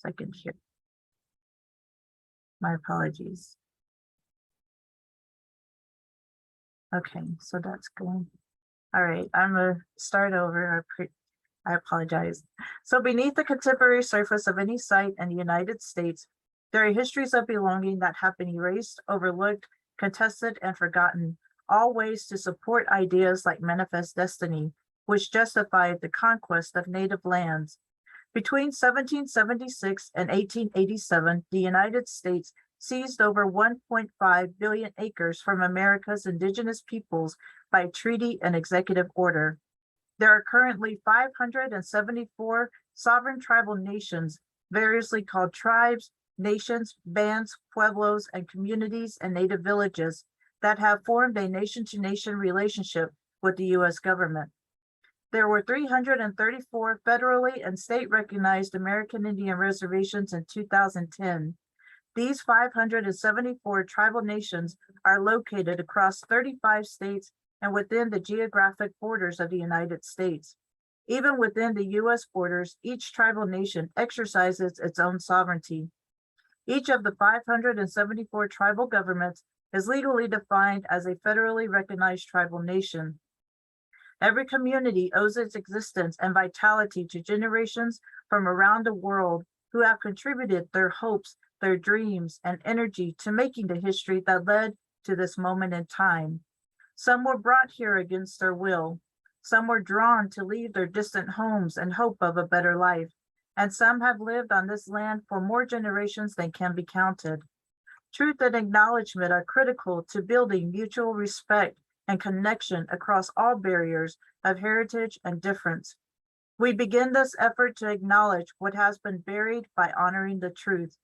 second here. My apologies. Okay, so that's going. All right, I'm gonna start over. I apologize. So beneath the contemporary surface of any site in the United States, there are histories of belonging that have been erased, overlooked, contested, and forgotten, all ways to support ideas like manifest destiny, which justified the conquest of native lands. Between 1776 and 1887, the United States seized over 1.5 billion acres from America's indigenous peoples by treaty and executive order. There are currently 574 sovereign tribal nations, variously called tribes, nations, bands, pueblos, and communities and native villages that have formed a nation-to-nation relationship with the U.S. government. There were 334 federally and state-recognized American Indian reservations in 2010. These 574 tribal nations are located across 35 states and within the geographic borders of the United States. Even within the U.S. borders, each tribal nation exercises its own sovereignty. Each of the 574 tribal governments is legally defined as a federally recognized tribal nation. Every community owes its existence and vitality to generations from around the world who have contributed their hopes, their dreams, and energy to making the history that led to this moment in time. Some were brought here against their will. Some were drawn to leave their distant homes in hope of a better life. And some have lived on this land for more generations than can be counted. Truth and acknowledgement are critical to building mutual respect and connection across all barriers of heritage and difference. We begin this effort to acknowledge what has been buried by honoring the truth.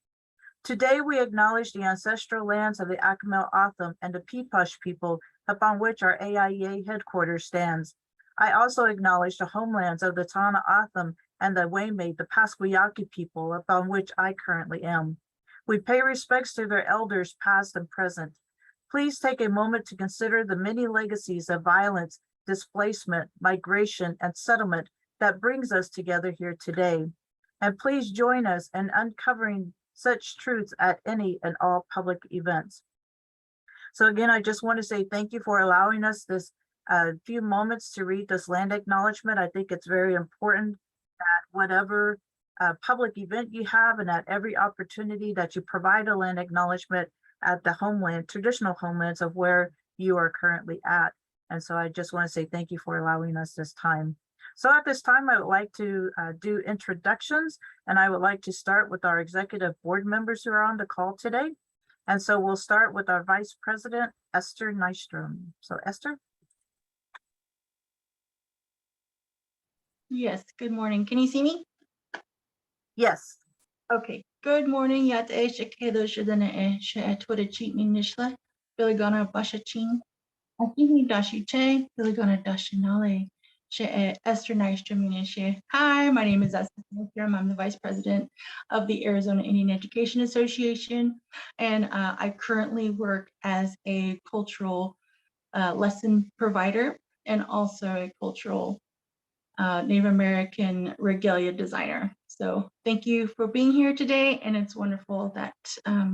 Today, we acknowledge the ancestral lands of the Akimel Otham and the Peepush people upon which our AIEA headquarters stands. I also acknowledge the homelands of the Tana Otham and the Waimate, the Pasquayaki people upon which I currently am. We pay respects to their elders past and present. Please take a moment to consider the many legacies of violence, displacement, migration, and settlement that brings us together here today. And please join us in uncovering such truths at any and all public events. So again, I just want to say thank you for allowing us this few moments to read this land acknowledgement. I think it's very important that whatever public event you have and at every opportunity that you provide a land acknowledgement at the homeland, traditional homelands of where you are currently at. And so I just want to say thank you for allowing us this time. So at this time, I would like to do introductions, and I would like to start with our executive board members who are on the call today. And so we'll start with our Vice President, Esther Nystrom. So Esther. Yes, good morning. Can you see me? Yes. Okay, good morning. Yat kedo shidane she Twitter cheat me nishla. Biligana bashachin. Akini dashi che. Biligana dashinale. She Esther Nystrom she. Hi, my name is Esther Nystrom. I'm the Vice President of the Arizona Indian Education Association, and I currently work as a cultural lesson provider and also a cultural Native American regalia designer. So thank you for being here today, and it's wonderful that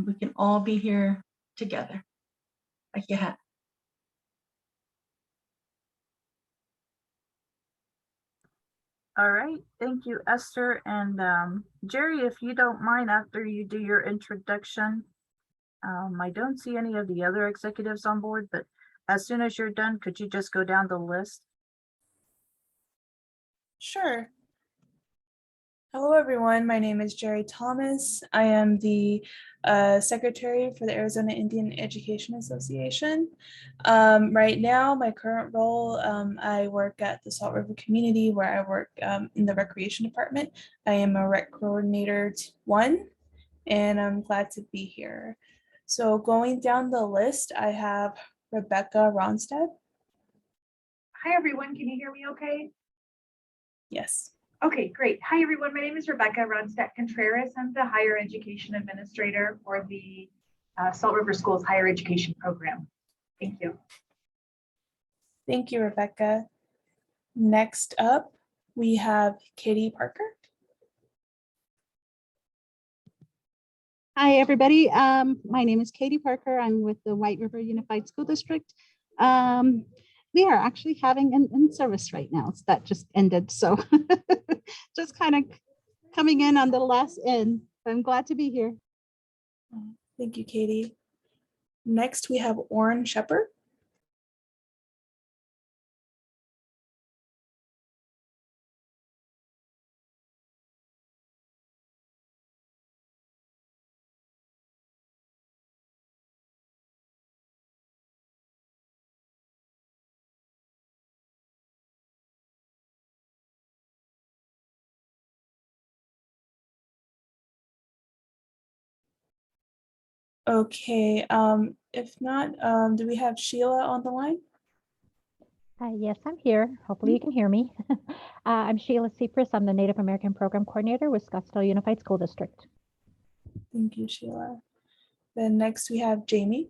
we can all be here together. Like you had. All right, thank you, Esther. And Jerry, if you don't mind, after you do your introduction, I don't see any of the other executives on board, but as soon as you're done, could you just go down the list? Sure. Hello, everyone. My name is Jerry Thomas. I am the Secretary for the Arizona Indian Education Association. Right now, my current role, I work at the Salt River community where I work in the recreation department. I am a rec coordinator 1, and I'm glad to be here. So going down the list, I have Rebecca Ronstadt. Hi, everyone. Can you hear me okay? Yes. Okay, great. Hi, everyone. My name is Rebecca Ronstadt Contreras. I'm the Higher Education Administrator for the Salt River Schools Higher Education Program. Thank you. Thank you, Rebecca. Next up, we have Katie Parker. Hi, everybody. My name is Katie Parker. I'm with the White River Unified School District. We are actually having an in-service right now. So that just ended. So just kind of coming in on the last end. I'm glad to be here. Thank you, Katie. Next, we have Orrin Shepherd. Okay, if not, do we have Sheila on the line? Yes, I'm here. Hopefully you can hear me. I'm Sheila Cypress. I'm the Native American Program Coordinator with Scottsdale Unified School District. Thank you, Sheila. Then next we have Jamie.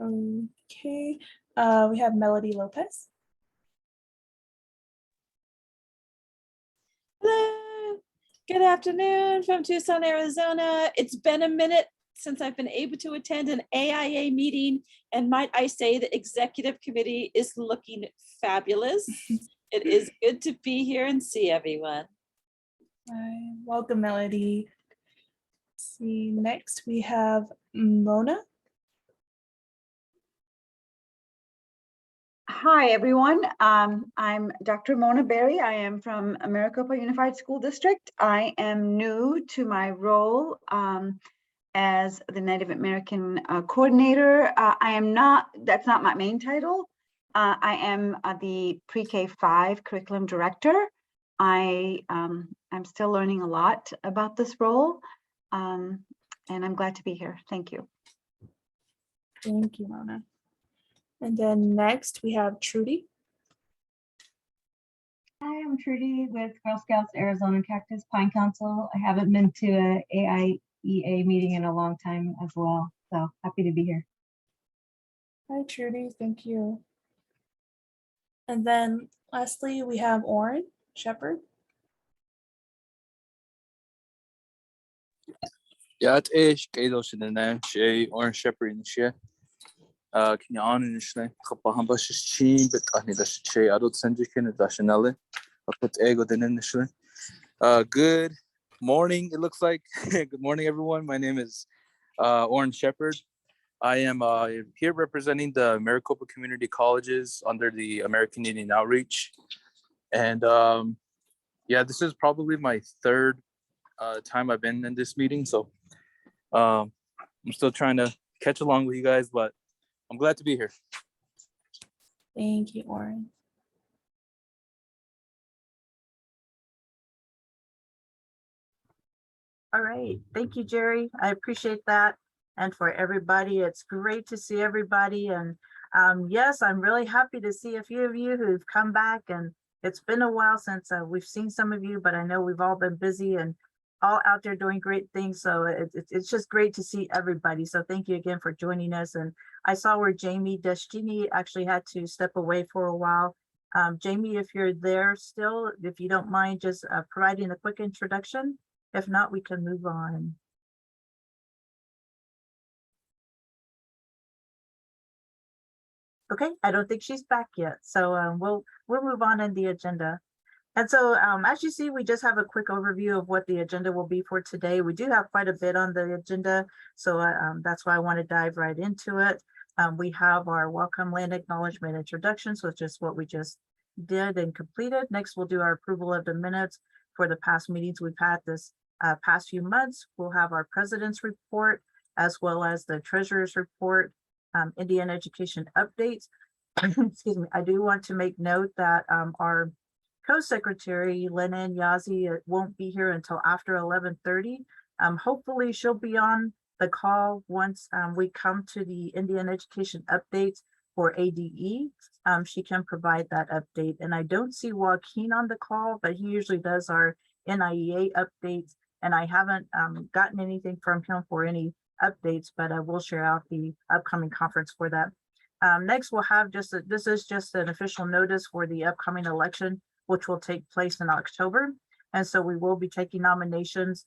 Okay, we have Melody Lopez. Hello, good afternoon from Tucson, Arizona. It's been a minute since I've been able to attend an AIA meeting, and might I say the executive committee is looking fabulous. It is good to be here and see everyone. Hi, welcome, Melody. Let's see, next we have Mona. Hi, everyone. I'm Dr. Mona Berry. I am from Maricopa Unified School District. I am new to my role as the Native American coordinator. That's not my main title. I am the pre-K 5 curriculum director. I'm still learning a lot about this role, and I'm glad to be here. Thank you. Thank you, Mona. And then next we have Trudy. Hi, I'm Trudy with Girl Scouts Arizona Cactus Pine Council. I haven't been to a AIEA meeting in a long time as well, so happy to be here. Hi, Trudy, thank you. And then lastly, we have Orrin Shepherd. Yat ish Gados in the name Shay Orange Shepherd in Shea. Can you on in Shlay? Kapahamba Shin, but I need a Shay adult Sanjikin and Dashanale. I put ego then in the Shlay. Good morning, it looks like. Good morning, everyone. My name is Orange Shepherd. I am here representing the Maricopa Community Colleges under the American Indian Outreach. And yeah, this is probably my third time I've been in this meeting. So I'm still trying to catch along with you guys, but I'm glad to be here. Thank you, Orrin. All right, thank you, Jerry. I appreciate that. And for everybody, it's great to see everybody. And yes, I'm really happy to see a few of you who've come back, and it's been a while since we've seen some of you, but I know we've all been busy and all out there doing great things. So it's just great to see everybody. So thank you again for joining us. And I saw where Jamie Deschini actually had to step away for a while. Jamie, if you're there still, if you don't mind just providing a quick introduction. If not, we can move on. Okay, I don't think she's back yet. So we'll move on in the agenda. And so as you see, we just have a quick overview of what the agenda will be for today. We do have quite a bit on the agenda, so that's why I want to dive right into it. We have our welcome land acknowledgement introduction, so it's just what we just did and completed. Next, we'll do our approval of the minutes for the past meetings we've had this past few months. We'll have our president's report, as well as the treasurer's report, Indian education updates. Excuse me, I do want to make note that our co-secretary Lennon Yazi won't be here until after 11:30. Hopefully she'll be on the call once we come to the Indian education updates for ADE. She can provide that update. And I don't see Joaquin on the call, but he usually does our NIEA updates. And I haven't gotten anything from him for any updates, but I will share out the upcoming conference for that. Next, we'll have this is just an official notice for the upcoming election, which will take place in October. And so we will be taking nominations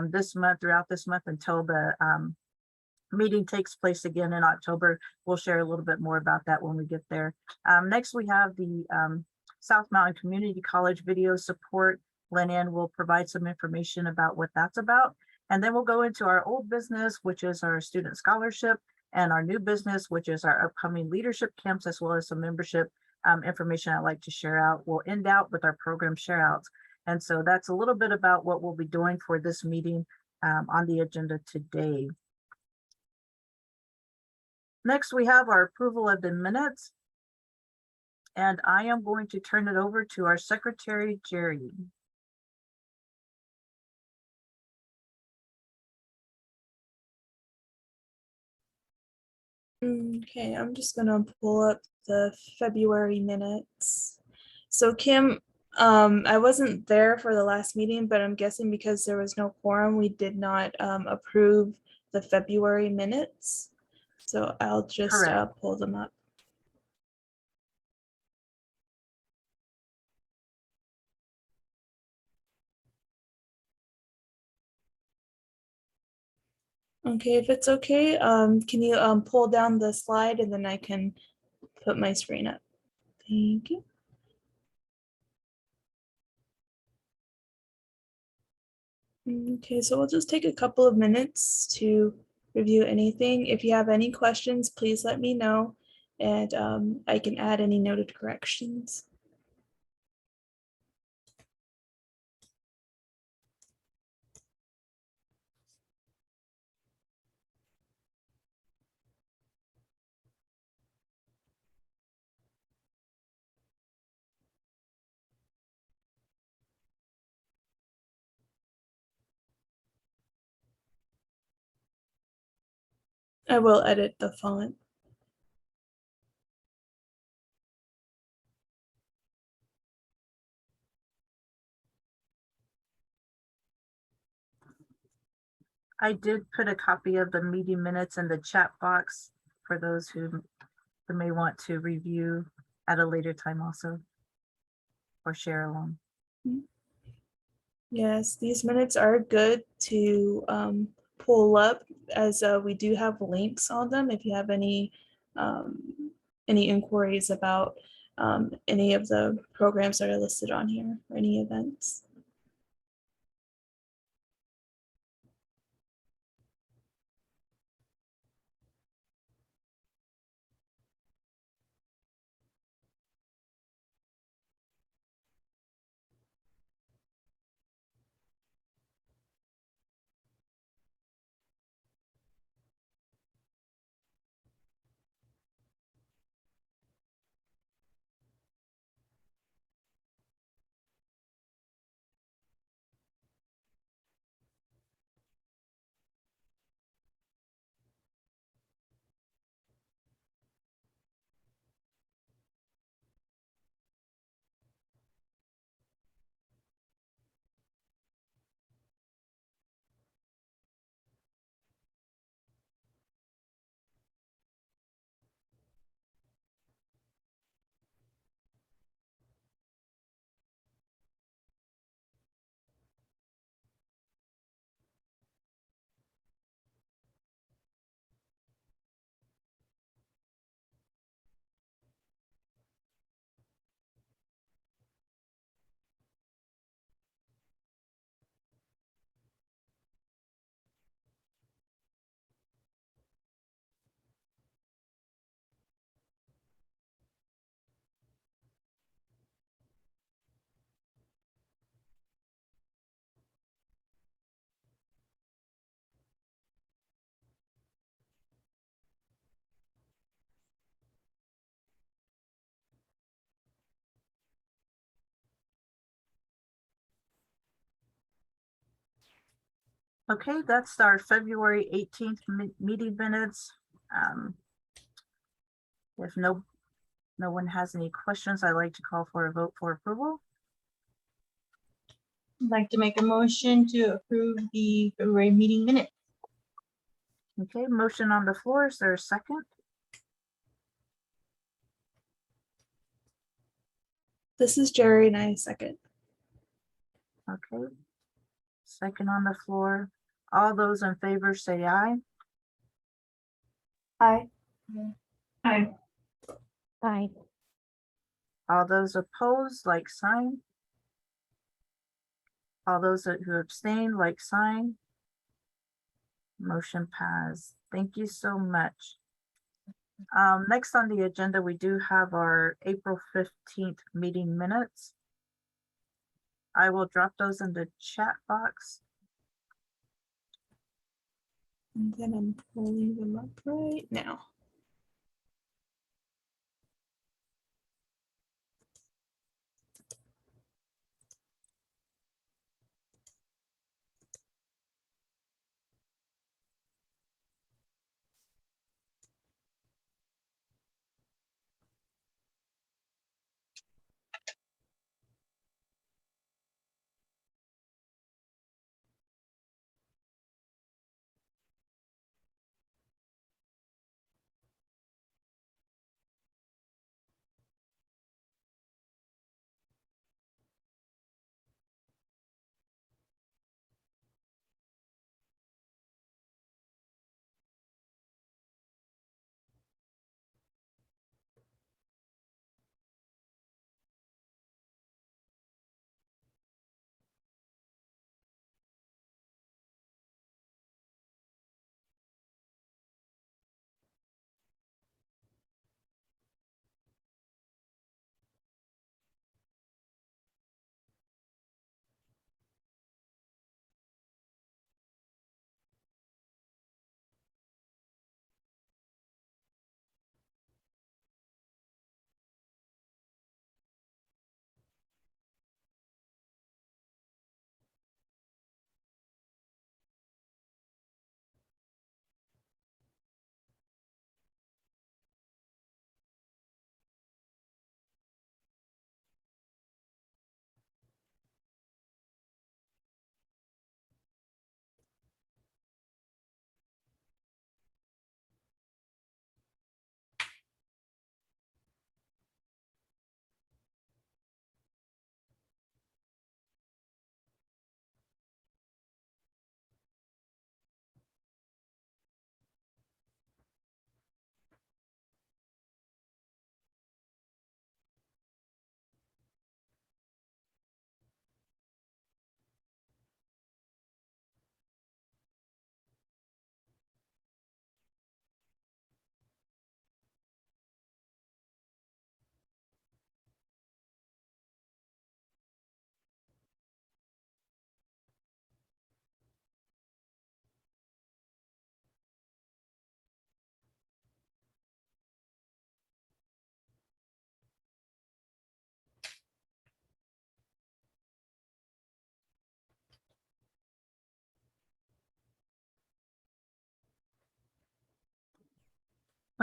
this month, throughout this month, until the meeting takes place again in October. We'll share a little bit more about that when we get there. Next, we have the South Mountain Community College video support. Lynn will provide some information about what that's about. And then we'll go into our old business, which is our student scholarship, and our new business, which is our upcoming leadership camps, as well as some membership information I'd like to share out. We'll end out with our program share outs. And so that's a little bit about what we'll be doing for this meeting on the agenda today. Next, we have our approval of the minutes. And I am going to turn it over to our secretary, Jerry. Okay, I'm just gonna pull up the February minutes. So Kim, I wasn't there for the last meeting, but I'm guessing because there was no quorum, we did not approve the February minutes. So I'll just pull them up. Okay, if it's okay, can you pull down the slide and then I can put my screen up? Thank you. Okay, so we'll just take a couple of minutes to review anything. If you have any questions, please let me know, and I can add any noted corrections. I will edit the font. I did put a copy of the meeting minutes in the chat box for those who may want to review at a later time also, or share along. Yes, these minutes are good to pull up, as we do have links on them if you have any inquiries about any of the programs that are listed on here or any events. Okay, that's our February 18th meeting minutes. If no one has any questions, I'd like to call for a vote for approval. I'd like to make a motion to approve the February meeting minutes. Okay, motion on the floor. Is there a second? This is Jerry and I second. Okay. Second on the floor. All those in favor say aye. Aye. Aye. Aye. All those opposed, like sign. All those who abstain, like sign. Motion passed. Thank you so much. Next on the agenda, we do have our April 15th meeting minutes. I will drop those in the chat box. And then I'm pulling them up right now.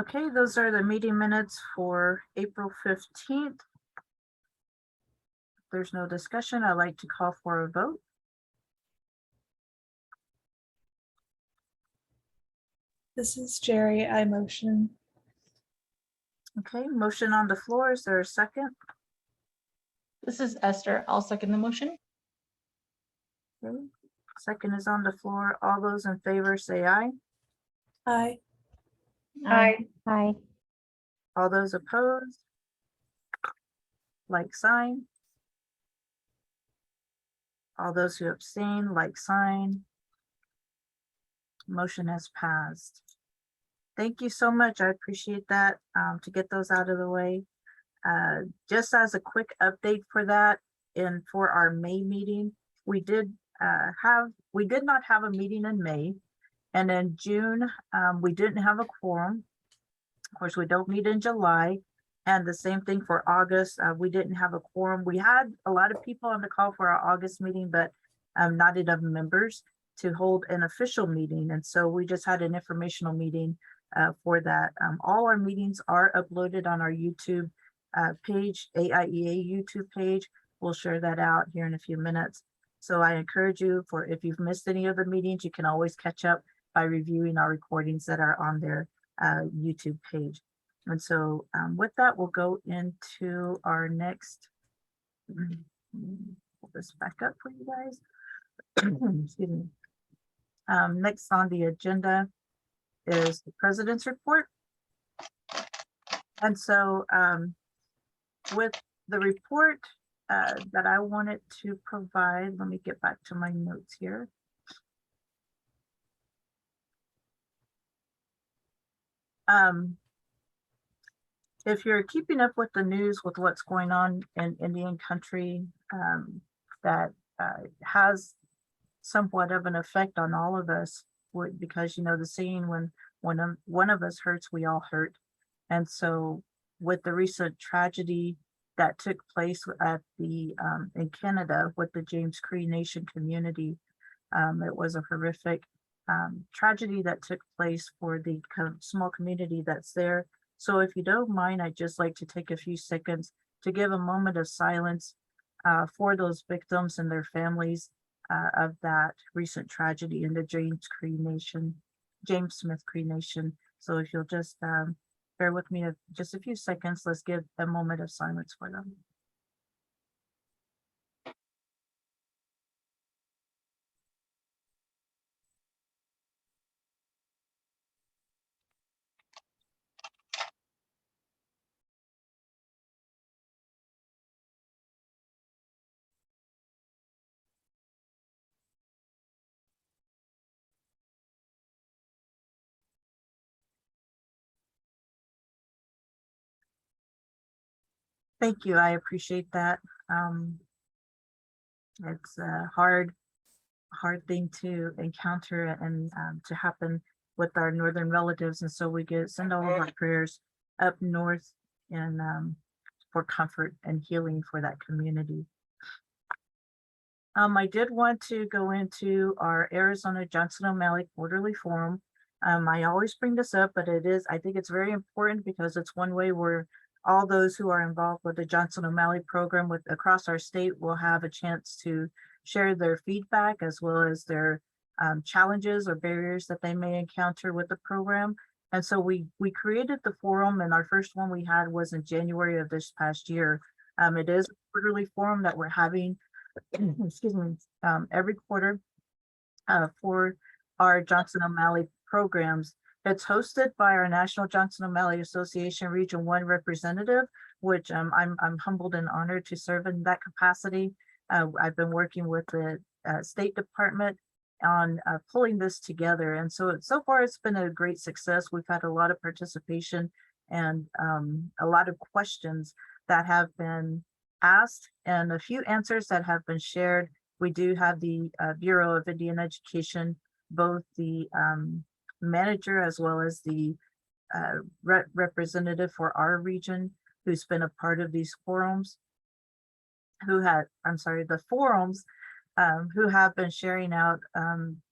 Okay, those are the meeting minutes for April 15th. If there's no discussion, I'd like to call for a vote. This is Jerry, I motion. Okay, motion on the floor. Is there a second? This is Esther. I'll second the motion. Okay. Second is on the floor. All those in favor say aye. Aye. Aye. Aye. All those opposed, like sign. All those who abstain, like sign. Motion has passed. Thank you so much. I appreciate that, to get those out of the way. Just as a quick update for that, and for our May meeting, we did not have a meeting in May. And in June, we didn't have a quorum. Of course, we don't meet in July. And the same thing for August, we didn't have a quorum. We had a lot of people on the call for our August meeting, but not enough members to hold an official meeting. And so we just had an informational meeting for that. All our meetings are uploaded on our YouTube page, AIEA YouTube page. We'll share that out here in a few minutes. So I encourage you, for if you've missed any of the meetings, you can always catch up by reviewing our recordings that are on their YouTube page. And so with that, we'll go into our next Pull this back up for you guys. Excuse me. Next on the agenda is the president's report. And so with the report that I wanted to provide, let me get back to my notes here. If you're keeping up with the news with what's going on in Indian country, that has somewhat of an effect on all of us, because you know the saying, when one of us hurts, we all hurt. And so with the recent tragedy that took place at the in Canada with the James Cree Nation community, it was a horrific tragedy that took place for the small community that's there. So if you don't mind, I'd just like to take a few seconds to give a moment of silence for those victims and their families of that recent tragedy in the James Smith Cree Nation. So if you'll just bear with me just a few seconds, let's give a moment of silence for them. Thank you. I appreciate that. It's a hard thing to encounter and to happen with our northern relatives. And so we send all of our prayers up north and for comfort and healing for that community. I did want to go into our Arizona Johnson O'Malley Quarterly Forum. I always bring this up, but I think it's very important because it's one way where all those who are involved with the Johnson O'Malley program across our state will have a chance to share their feedback as well as their challenges or barriers that they may encounter with the program. And so we created the forum, and our first one we had was in January of this past year. It is a quarterly forum that we're having, excuse me, every quarter for our Johnson O'Malley programs. It's hosted by our National Johnson O'Malley Association Region 1 representative, which I'm humbled and honored to serve in that capacity. I've been working with the State Department on pulling this together. And so far it's been a great success. We've had a lot of participation and a lot of questions that have been asked and a few answers that have been shared. We do have the Bureau of Indian Education, both the manager as well as the representative for our region, who's been a part of these forums, who have been sharing out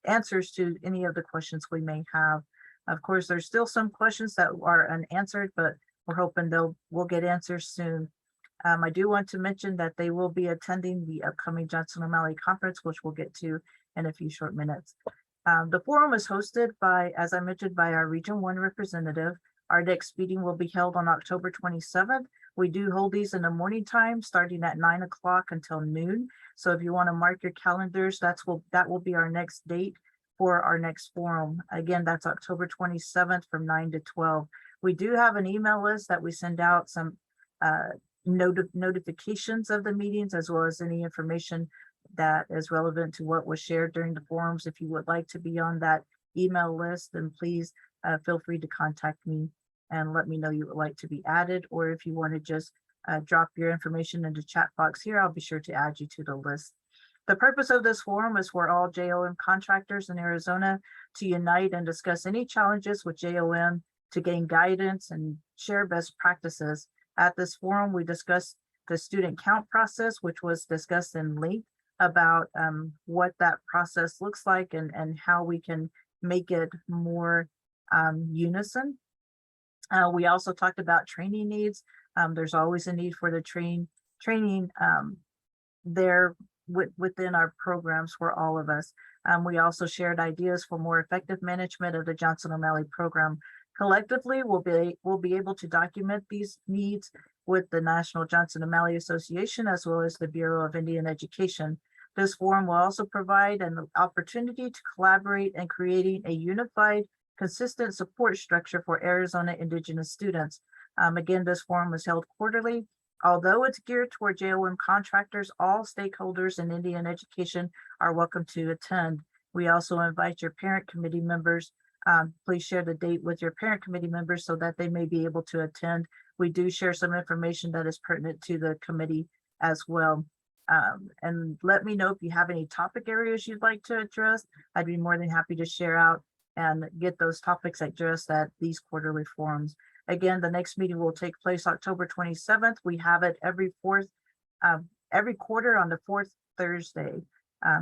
answers to any of the questions we may have. Of course, there's still some questions that are unanswered, but we're hoping we'll get answers soon. I do want to mention that they will be attending the upcoming Johnson O'Malley conference, which we'll get to in a few short minutes. The forum is hosted by, as I mentioned, by our Region 1 representative. Our next meeting will be held on October 27th. We do hold these in the morning time, starting at 9 o'clock until noon. So if you want to mark your calendars, that will be our next date for our next forum. Again, that's October 27th from 9 to 12. We do have an email list that we send out some notifications of the meetings, as well as any information that is relevant to what was shared during the forums. If you would like to be on that email list, then please feel free to contact me and let me know you would like to be added. Or if you want to just drop your information in the chat box here, I'll be sure to add you to the list. The purpose of this forum is for all JOM contractors in Arizona to unite and discuss any challenges with JOM, to gain guidance and share best practices. At this forum, we discussed the student count process, which was discussed in length about what that process looks like and how we can make it more unison. We also talked about training needs. There's always a need for the training there within our programs for all of us. We also shared ideas for more effective management of the Johnson O'Malley program. Collectively, we'll be able to document these needs with the National Johnson O'Malley Association, as well as the Bureau of Indian Education. This forum will also provide an opportunity to collaborate in creating a unified, consistent support structure for Arizona Indigenous students. Again, this forum was held quarterly. Although it's geared toward JOM contractors, all stakeholders in Indian education are welcome to attend. We also invite your parent committee members. Please share the date with your parent committee members so that they may be able to attend. We do share some information that is pertinent to the committee as well. And let me know if you have any topic areas you'd like to address. I'd be more than happy to share out and get those topics addressed at these quarterly forums. Again, the next meeting will take place October 27th. We have it every quarter on the fourth Thursday.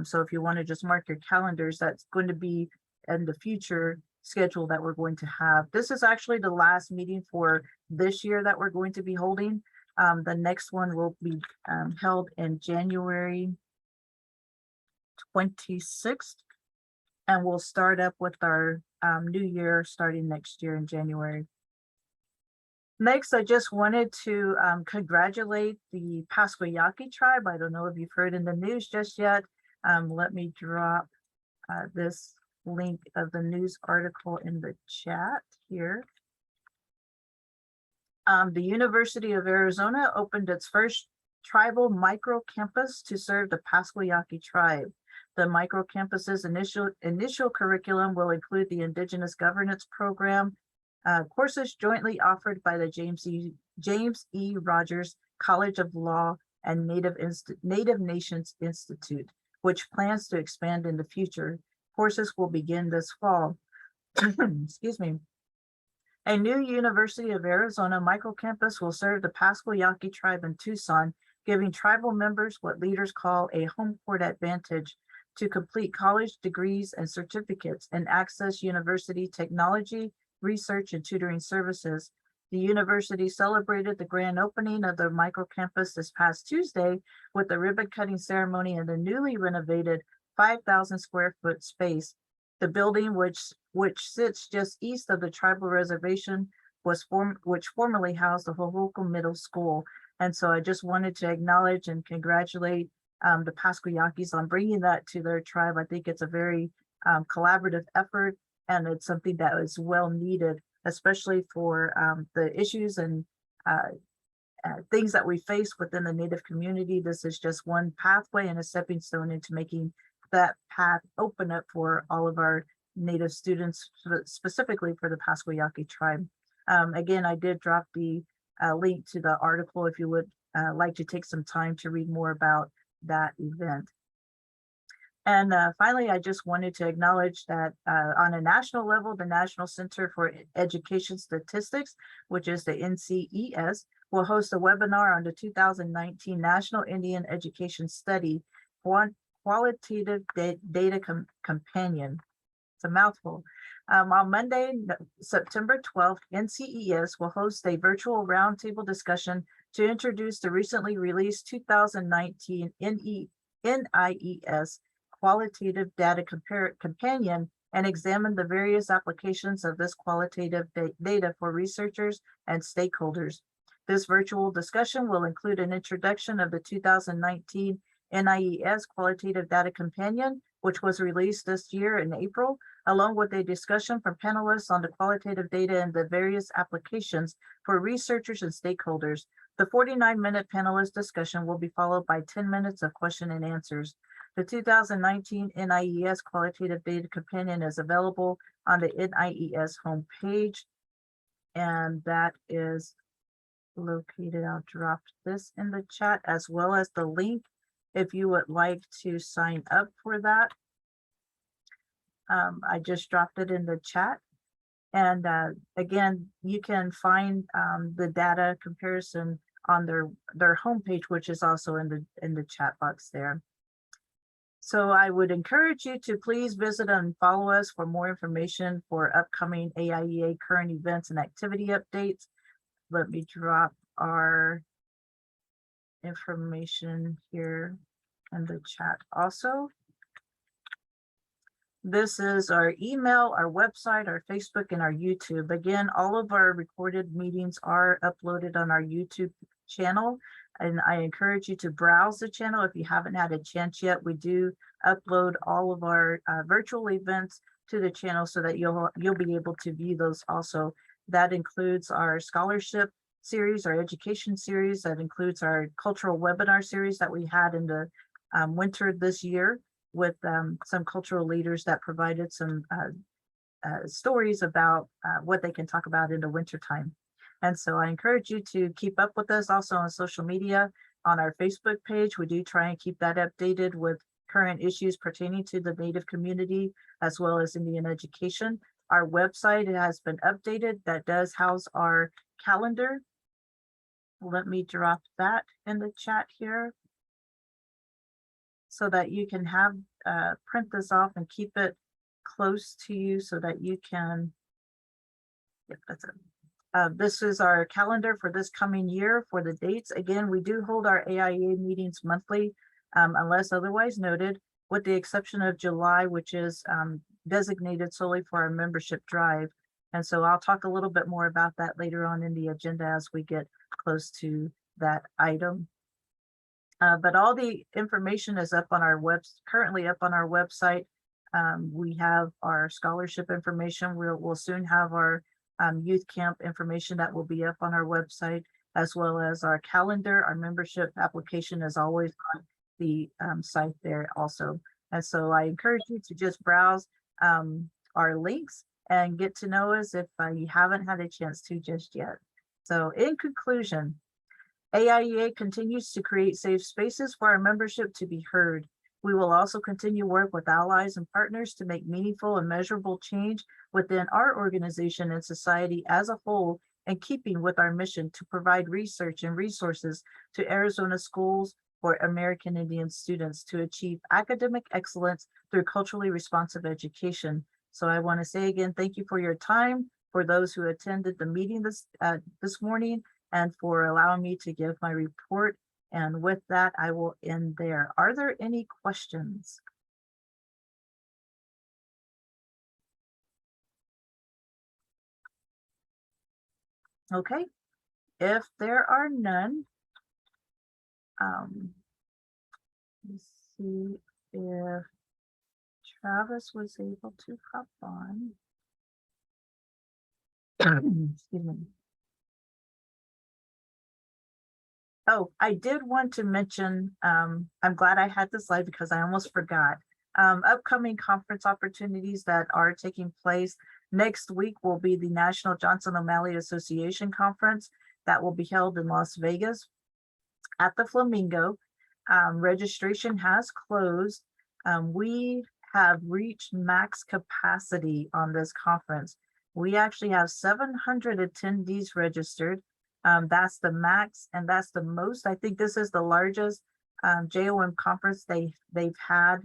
So if you want to just mark your calendars, that's going to be in the future schedule that we're going to have. This is actually the last meeting for this year that we're going to be holding. The next one will be held in January 26th. And we'll start up with our new year starting next year in January. Next, I just wanted to congratulate the Pasquayaki tribe. I don't know if you've heard in the news just yet. Let me drop this link of the news article in the chat here. The University of Arizona opened its first tribal micro campus to serve the Pasquayaki tribe. The micro campus's initial curriculum will include the Indigenous Governance Program, courses jointly offered by the James E. Rogers College of Law and Native Nations Institute, which plans to expand in the future. Courses will begin this fall. Excuse me. A new University of Arizona microcampus will serve the Pasquayaki tribe in Tucson, giving tribal members what leaders call a home court advantage to complete college degrees and certificates and access university technology, research, and tutoring services. The university celebrated the grand opening of the microcampus this past Tuesday with a ribbon cutting ceremony in the newly renovated 5,000 square foot space. The building, which sits just east of the tribal reservation, which formerly housed the Hohoko Middle School. And so I just wanted to acknowledge and congratulate the Pasquayakis on bringing that to their tribe. I think it's a very collaborative effort, and it's something that is well needed, especially for the issues and things that we face within the Native community. This is just one pathway and a stepping stone into making that path open up for all of our Native students, specifically for the Pasquayaki tribe. Again, I did drop the link to the article if you would like to take some time to read more about that event. And finally, I just wanted to acknowledge that on a national level, the National Center for Education Statistics, which is the NCES, will host a webinar on the 2019 National Indian Education Study, Qualitative Data Companion. It's a mouthful. On Monday, September 12th, NCES will host a virtual roundtable discussion to introduce the recently released 2019 NIES Qualitative Data Companion and examine the various applications of this qualitative data for researchers and stakeholders. This virtual discussion will include an introduction of the 2019 NIES Qualitative Data Companion, which was released this year in April, along with a discussion from panelists on the qualitative data and the various applications for researchers and stakeholders. The 49-minute panelist discussion will be followed by 10 minutes of question and answers. The 2019 NIES Qualitative Data Companion is available on the NIES homepage, and that is located. I'll drop this in the chat as well as the link if you would like to sign up for that. I just dropped it in the chat. And again, you can find the data comparison on their homepage, which is also in the chat box there. So I would encourage you to please visit and follow us for more information for upcoming AIEA current events and activity updates. Let me drop our information here in the chat also. This is our email, our website, our Facebook, and our YouTube. Again, all of our recorded meetings are uploaded on our YouTube channel. And I encourage you to browse the channel if you haven't had a chance yet. We do upload all of our virtual events to the channel so that you'll be able to view those also. That includes our scholarship series, our education series. That includes our cultural webinar series that we had in the winter this year with some cultural leaders that provided some stories about what they can talk about in the winter time. And so I encourage you to keep up with us also on social media. On our Facebook page, we do try and keep that updated with current issues pertaining to the Native community as well as Indian education. Our website, it has been updated. That does house our calendar. Let me drop that in the chat here so that you can have print this off and keep it close to you so that you can, yep, that's it. This is our calendar for this coming year for the dates. Again, we do hold our AIEA meetings monthly, unless otherwise noted, with the exception of July, which is designated solely for our membership drive. And so I'll talk a little bit more about that later on in the agenda as we get close to that item. But all the information is up on our currently up on our website. We have our scholarship information. We'll soon have our youth camp information that will be up on our website, as well as our calendar. Our membership application is always on the site there also. And so I encourage you to just browse our links and get to know us if you haven't had a chance to just yet. So in conclusion, AIEA continues to create safe spaces for our membership to be heard. We will also continue work with allies and partners to make meaningful and measurable change within our organization and society as a whole, in keeping with our mission to provide research and resources to Arizona schools for American Indian students to achieve academic excellence through culturally responsive education. So I want to say again, thank you for your time, for those who attended the meeting this morning, and for allowing me to give my report. And with that, I will end there. Are there any questions? Okay, if there are none, let's see if Travis was able to hop on. Excuse me. Oh, I did want to mention, I'm glad I had this slide because I almost forgot. Upcoming conference opportunities that are taking place next week will be the National Johnson O'Malley Association Conference that will be held in Las Vegas at the Flamingo. Registration has closed. We have reached max capacity on this conference. We actually have 700 attendees registered. That's the max, and that's the most. I think this is the largest JOM conference they've had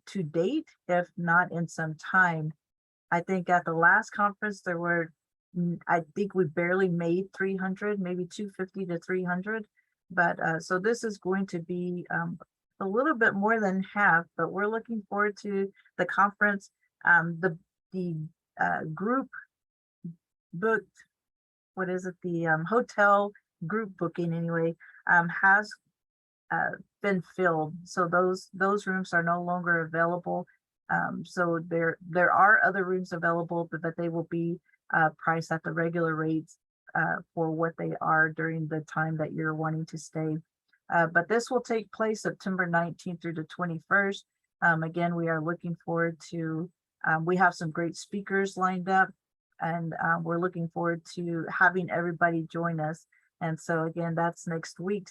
to date, if not in some time. I think at the last conference there were, I think we barely made 300, maybe 250 to 300. But so this is going to be a little bit more than half, but we're looking forward to the conference. The group booked, what is it, the hotel group booking anyway, has been filled. So those rooms are no longer available. So there are other rooms available, but they will be priced at the regular rates for what they are during the time that you're wanting to stay. But this will take place September 19th through the 21st. Again, we are looking forward to, we have some great speakers lined up, and we're looking forward to having everybody join us. And so again, that's next week,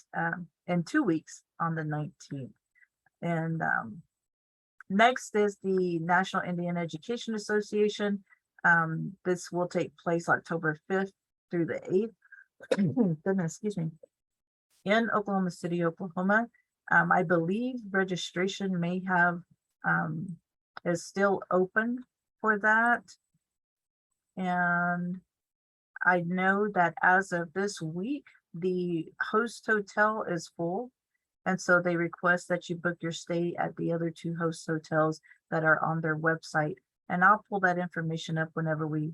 in 2 weeks on the 19th. And next is the National Indian Education Association. This will take place October 5th through the 8th. Goodness, excuse me. In Oklahoma City, Oklahoma. I believe registration may have, is still open for that. And I know that as of this week, the host hotel is full. And so they request that you book your stay at the other 2 host hotels that are on their website. And I'll pull that information up whenever we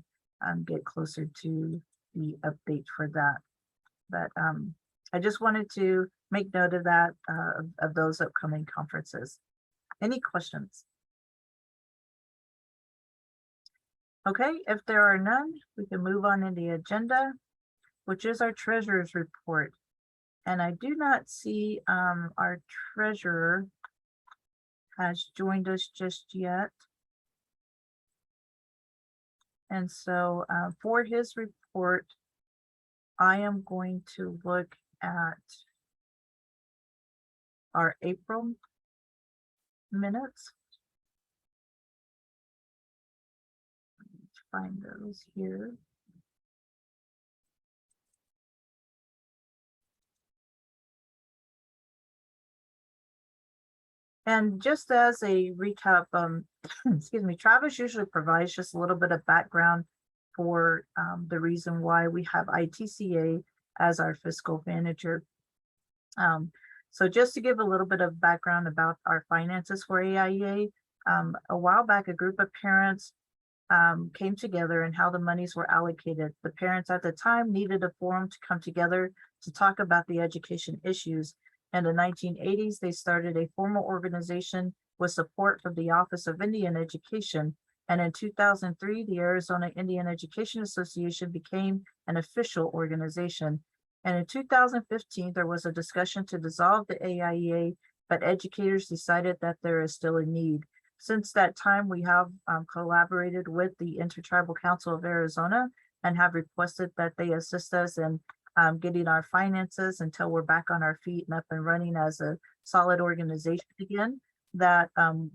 get closer to the update for that. But I just wanted to make note of that, of those upcoming conferences. Any questions? Okay, if there are none, we can move on in the agenda, which is our treasurer's report. And I do not see our treasurer has joined us just yet. And so for his report, I am going to look at our April minutes. Let's find those here. And just as a recap, excuse me, Travis usually provides just a little bit of background for the reason why we have ITCA as our fiscal manager. So just to give a little bit of background about our finances for AIEA, a while back, a group of parents came together and how the monies were allocated. The parents at the time needed a forum to come together to talk about the education issues. In the 1980s, they started a formal organization with support from the Office of Indian Education. And in 2003, the Arizona Indian Education Association became an official organization. And in 2015, there was a discussion to dissolve the AIEA, but educators decided that there is still a need. Since that time, we have collaborated with the Intertribal Council of Arizona and have requested that they assist us in getting our finances until we're back on our feet and up and running as a solid organization again, that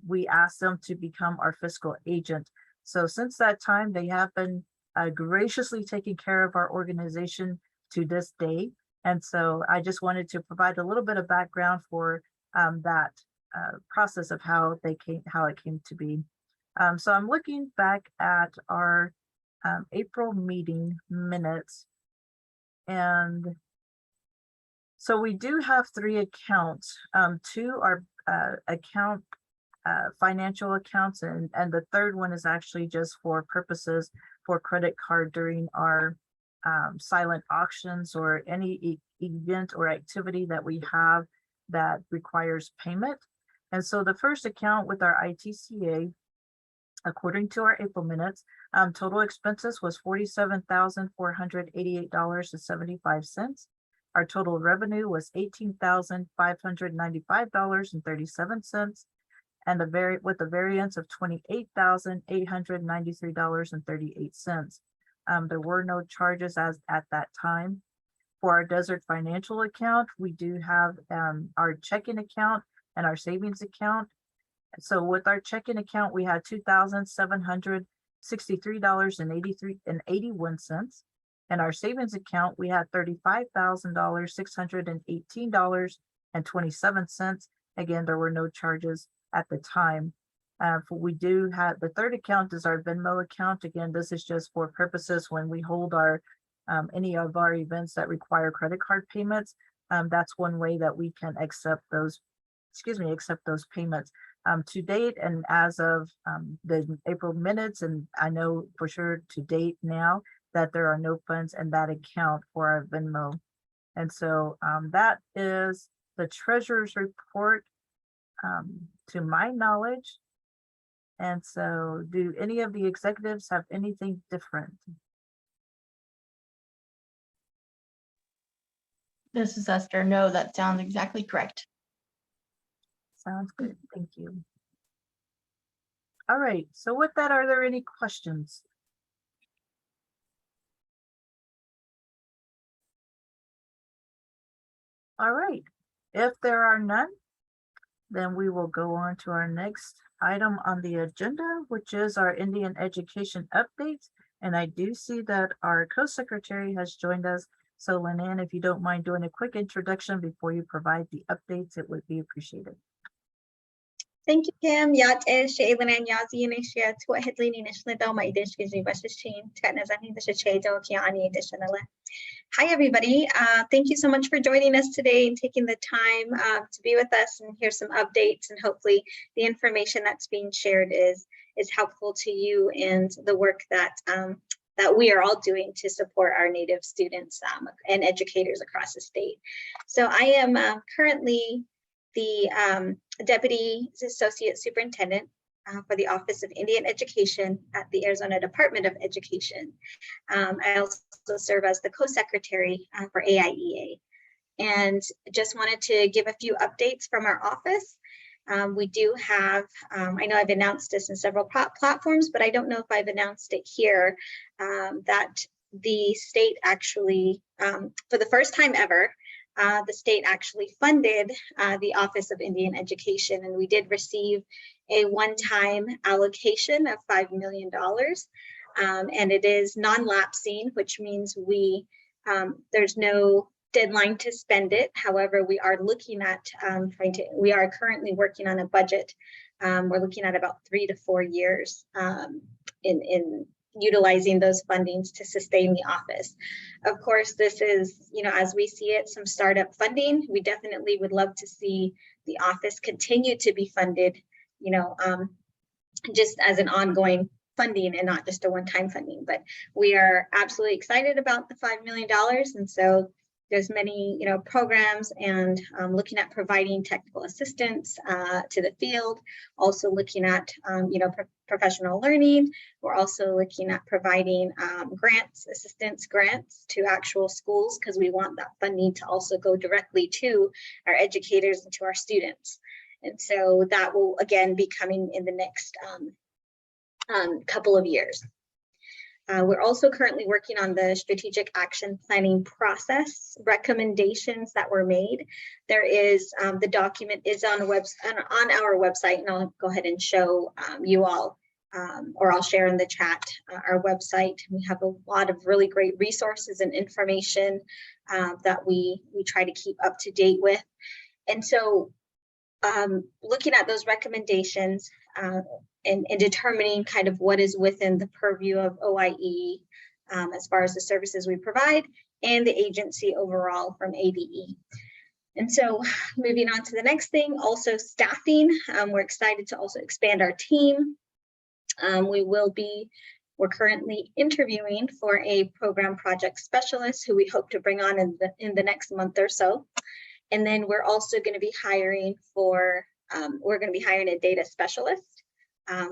we asked them to become our fiscal agent. So since that time, they have been graciously taking care of our organization to this day. And so I just wanted to provide a little bit of background for that process of how it came to be. So I'm looking back at our April meeting minutes. And so we do have 3 accounts. 2 are financial accounts, and the third one is actually just for purposes for credit card during our silent auctions or any event or activity that we have that requires payment. And so the first account with our ITCA, according to our April minutes, total expenses was $47,488.75. Our total revenue was $18,595.37, and with a variance of $28,893.38. There were no charges at that time. For our Desert Financial account, we do have our checking account and our savings account. So with our checking account, we had $2,763.81. And our savings account, we had $35,618.27. Again, there were no charges at the time. We do have the third account is our Venmo account. Again, this is just for purposes when we hold our any of our events that require credit card payments. That's one way that we can accept those payments. To date, and as of the April minutes, and I know for sure to date now that there are no funds in that account for our Venmo. And so that is the treasurer's report to my knowledge. And so do any of the executives have anything different? This is Esther. No, that sounds exactly correct. Sounds good. Thank you. All right. So with that, are there any questions? All right. If there are none, then we will go on to our next item on the agenda, which is our Indian education updates. And I do see that our co-secretary has joined us. So Lynanne, if you don't mind doing a quick introduction before you provide the updates, it would be appreciated. Thank you, Kim. Yat Shailan and Yazi and Asia to a headline initially though my dish is chain, Tanazani the Shado Kiani additionally. Hi, everybody. Thank you so much for joining us today and taking the time to be with us and hear some updates, and hopefully the information that's being shared is helpful to you and the work that that we are all doing to support our Native students and educators across the state. So I am currently the Deputy Associate Superintendent for the Office of Indian Education at the Arizona Department of Education. I also serve as the co-secretary for AIEA. And just wanted to give a few updates from our office. We do have, I know I've announced this in several platforms, but I don't know if I've announced it here, that the state actually, for the first time ever, the state actually funded the Office of Indian Education, and we did receive a one-time allocation of $5 million. And it is non-lapsing, which means there's no deadline to spend it. However, we are looking at we are currently working on a budget. We're looking at about 3 to 4 years in utilizing those fundings to sustain the office. Of course, this is, as we see it, some startup funding. We definitely would love to see the office continue to be funded, just as an ongoing funding and not just a one-time funding. But we are absolutely excited about the $5 million. And so there's many, programs and looking at providing technical assistance to the field, also looking at, professional learning. We're also looking at providing assistance grants to actual schools, because we want that funding to also go directly to our educators and to our students. And so that will, again, be coming in the next couple of years. We're also currently working on the strategic action planning process recommendations that were made. There is the document is on our website, and I'll go ahead and show you all, or I'll share in the chat our website. We have a lot of really great resources and information that we try to keep up to date with. And so looking at those recommendations, and determining kind of what is within the purview of OIE as far as the services we provide and the agency overall from ADE. And so moving on to the next thing, also staffing. We're excited to also expand our team. We're currently interviewing for a program project specialist who we hope to bring on in the next month or so. And then we're also going to be hiring a data specialist.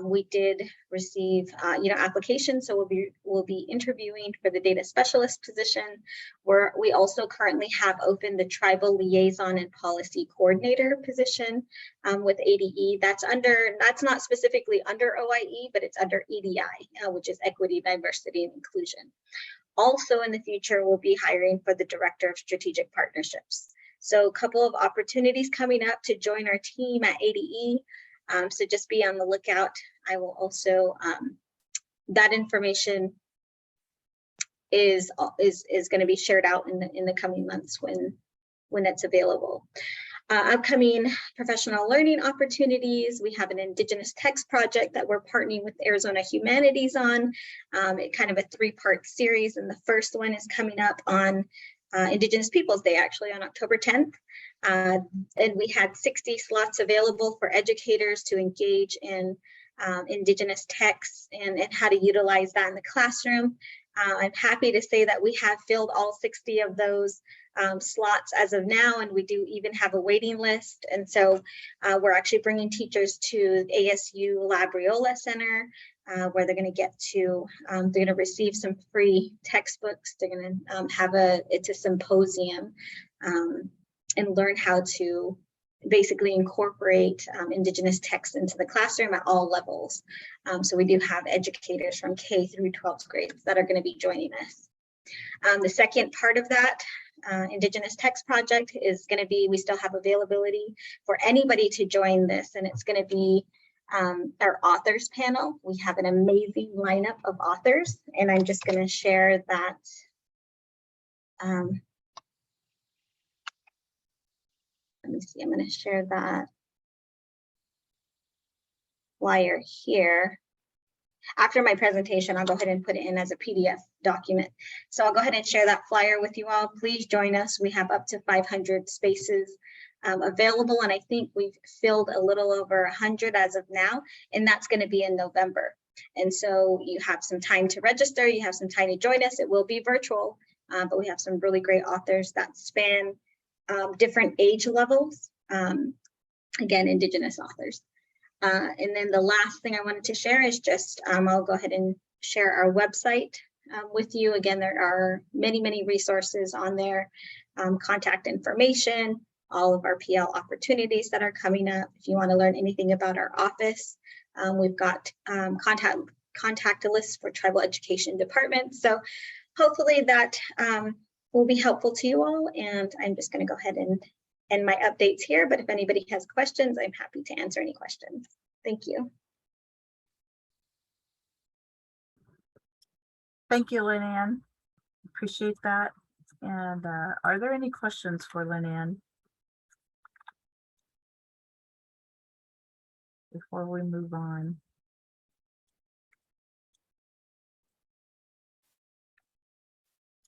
We did receive, applications, so we'll be interviewing for the data specialist position. We also currently have open the tribal liaison and policy coordinator position with ADE. That's not specifically under OIE, but it's under EDI, which is Equity, Diversity, and Inclusion. Also in the future, we'll be hiring for the director of strategic partnerships. So a couple of opportunities coming up to join our team at ADE. So just be on the lookout. I will also, that information is going to be shared out in the coming months when it's available. Upcoming professional learning opportunities. We have an Indigenous text project that we're partnering with Arizona Humanities on. It kind of a 3-part series, and the first one is coming up on Indigenous Peoples Day, actually on October 10th. And we had 60 slots available for educators to engage in Indigenous texts and how to utilize that in the classroom. I'm happy to say that we have filled all 60 of those slots as of now, and we do even have a waiting list. And so we're actually bringing teachers to ASU Labriola Center, where they're going to receive some free textbooks. They're going to it's a symposium and learn how to basically incorporate Indigenous texts into the classroom at all levels. So we do have educators from K through 12th grades that are going to be joining us. The second part of that Indigenous text project is going to be, we still have availability for anybody to join this, and it's going to be our authors panel. We have an amazing lineup of authors, and I'm just going to share that. Let me see, I'm going to share that flyer here. After my presentation, I'll go ahead and put it in as a PDF document. So I'll go ahead and share that flyer with you all. Please join us. We have up to 500 spaces available, and I think we've filled a little over 100 as of now, and that's going to be in November. And so you have some time to register, you have some time to join us. It will be virtual, but we have some really great authors that span different age levels. Again, Indigenous authors. And then the last thing I wanted to share is just, I'll go ahead and share our website with you. Again, there are many, many resources on there, contact information, all of our PL opportunities that are coming up. If you want to learn anything about our office, we've got contact lists for tribal education departments. So hopefully that will be helpful to you all. And I'm just going to go ahead and end my updates here. But if anybody has questions, I'm happy to answer any questions. Thank you. Thank you, Lynn. Appreciate that. And are there any questions for Lynn before we move on?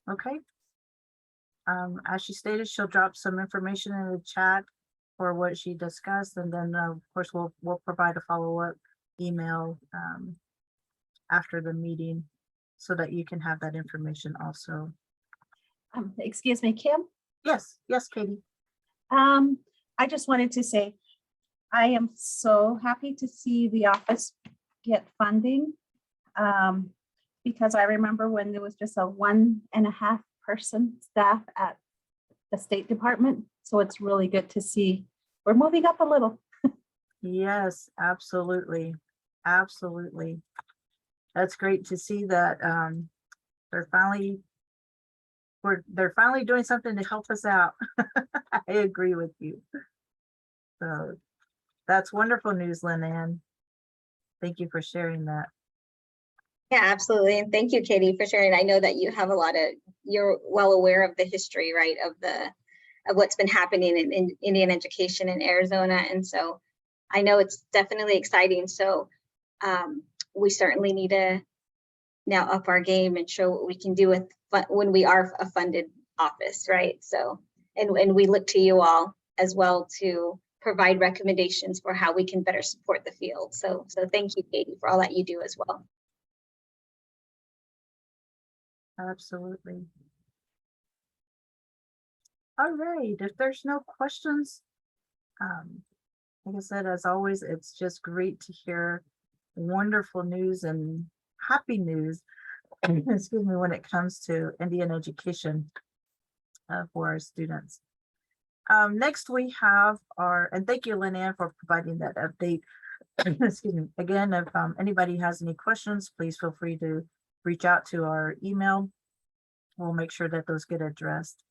Okay. As she stated, she'll drop some information in the chat for what she discussed, and then of course we'll provide a follow-up email after the meeting so that you can have that information also. Excuse me, Kim. Yes, Katie. I just wanted to say, I am so happy to see the office get funding. Because I remember when there was just a 1.5 person staff at the State Department. So it's really good to see we're moving up a little. Yes, absolutely. Absolutely. That's great to see that they're finally doing something to help us out. I agree with you. So that's wonderful news, Lynn Ann. Thank you for sharing that. Yeah, absolutely. And thank you, Katie, for sharing. I know that you have you're well aware of the history, right, of what's been happening in Indian education in Arizona. And so I know it's definitely exciting. So we certainly need to now up our game and show what we can do with when we are a funded office, right? So, and we look to you all as well to provide recommendations for how we can better support the field. So thank you, Katie, for all that you do as well. Absolutely. All right, if there's no questions, like I said, as always, it's just great to hear wonderful news and happy news, excuse me, when it comes to Indian education for our students. Next we have and thank you, Lynn Ann, for providing that update. Excuse me. Again, if anybody has any questions, please feel free to reach out to our email. We'll make sure that those get addressed.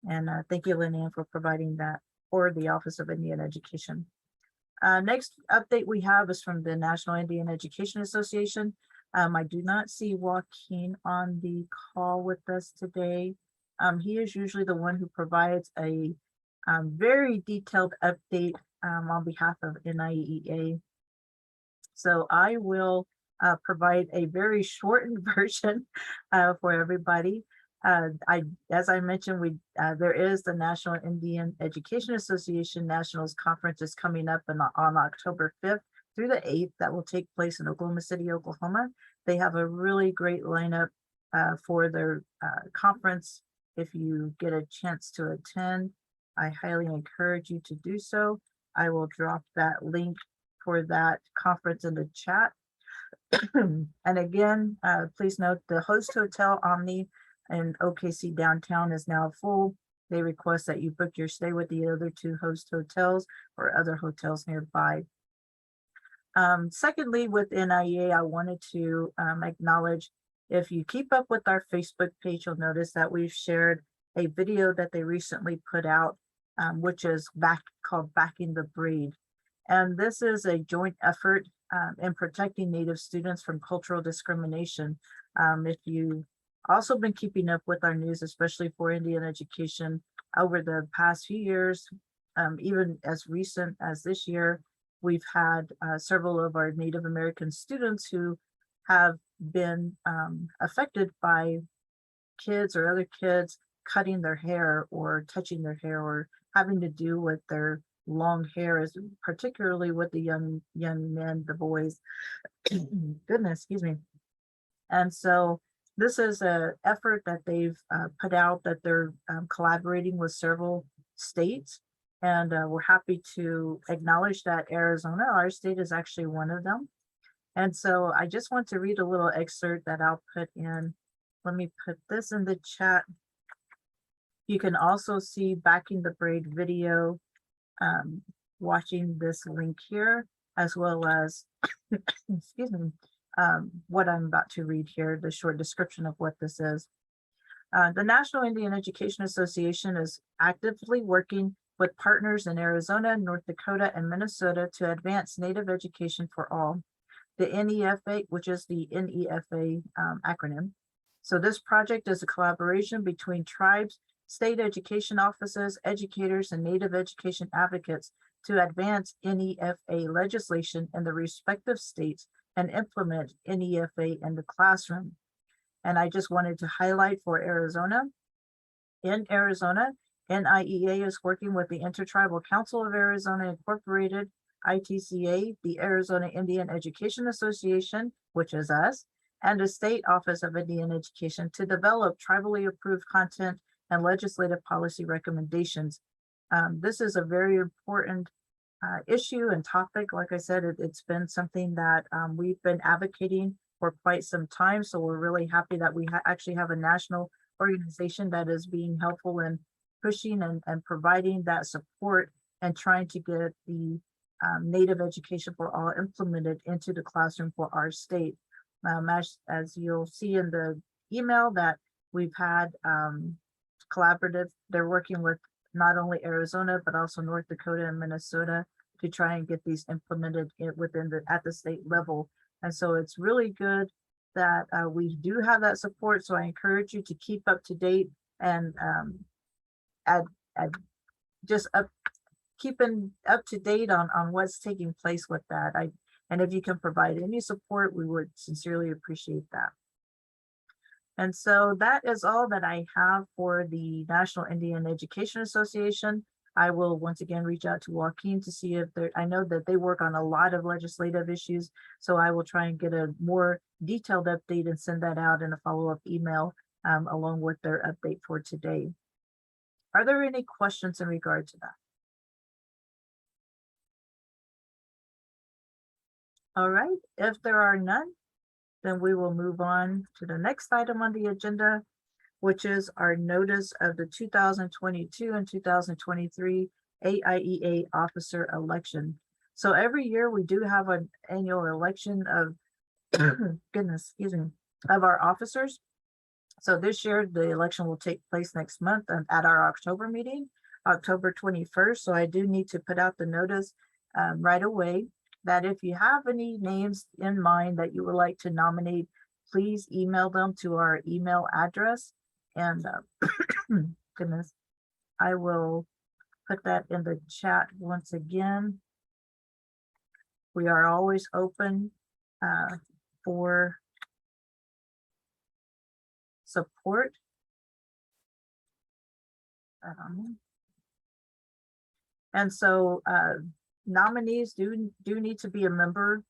And thank you, Lynn Ann, for providing that for the Office of Indian Education. Next update we have is from the National Indian Education Association. I do not see Joaquin on the call with us today. He is usually the one who provides a very detailed update on behalf of NIEA. So I will provide a very shortened version for everybody. As I mentioned, there is the National Indian Education Association Nationals Conference is coming up on October 5th through the 8th. That will take place in Oklahoma City, Oklahoma. They have a really great lineup for their conference. If you get a chance to attend, I highly encourage you to do so. I will drop that link for that conference in the chat. And again, please note the host hotel Omni in OKC downtown is now full. They request that you book your stay with the other 2 host hotels or other hotels nearby. Secondly, with NIEA, I wanted to acknowledge, if you keep up with our Facebook page, you'll notice that we've shared a video that they recently put out, which is called Backing the Breed. And this is a joint effort in protecting Native students from cultural discrimination. If you've also been keeping up with our news, especially for Indian education over the past few years, even as recent as this year, we've had several of our Native American students who have been affected by kids or other kids cutting their hair or touching their hair or having to do with their long hair, is particularly with the young men, the boys. Goodness, excuse me. And so this is an effort that they've put out, that they're collaborating with several states. And we're happy to acknowledge that Arizona, our state, is actually one of them. And so I just want to read a little excerpt that I'll put in. Let me put this in the chat. You can also see Backing the Braid video, watching this link here, as well as, excuse me, what I'm about to read here, the short description of what this is. The National Indian Education Association is actively working with partners in Arizona, North Dakota, and Minnesota to advance Native education for all. The NEFA, which is the NEFA acronym. So this project is a collaboration between tribes, state education offices, educators, and Native education advocates to advance NEFA legislation in the respective states and implement NEFA in the classroom. And I just wanted to highlight for Arizona. In Arizona, NIEA is working with the Intertribal Council of Arizona Incorporated, ITCA, the Arizona Indian Education Association, which is us, and the State Office of Indian Education to develop tribally approved content and legislative policy recommendations. This is a very important issue and topic. Like I said, it's been something that we've been advocating for quite some time. So we're really happy that we actually have a national organization that is being helpful in pushing and providing that support and trying to get the Native education for all implemented into the classroom for our state. As you'll see in the email, that we've had collaborative, they're working with not only Arizona, but also North Dakota and Minnesota to try and get these implemented at the state level. And so it's really good that we do have that support. So I encourage you to keep up to date and keeping up to date on what's taking place with that. And if you can provide any support, we would sincerely appreciate that. And so that is all that I have for the National Indian Education Association. I will once again reach out to Joaquin to see if I know that they work on a lot of legislative issues, so I will try and get a more detailed update and send that out in a follow-up email along with their update for today. Are there any questions in regard to that? All right, if there are none, then we will move on to the next item on the agenda, which is our notice of the 2022 and 2023 AIEA officer election. So every year we do have an annual election of, goodness, excuse me, of our officers. So this year the election will take place next month at our October meeting, October 21st. So I do need to put out the notice right away that if you have any names in mind that you would like to nominate, please email them to our email address. And goodness, I will put that in the chat once again. We are always open for support. And so nominees do need to be a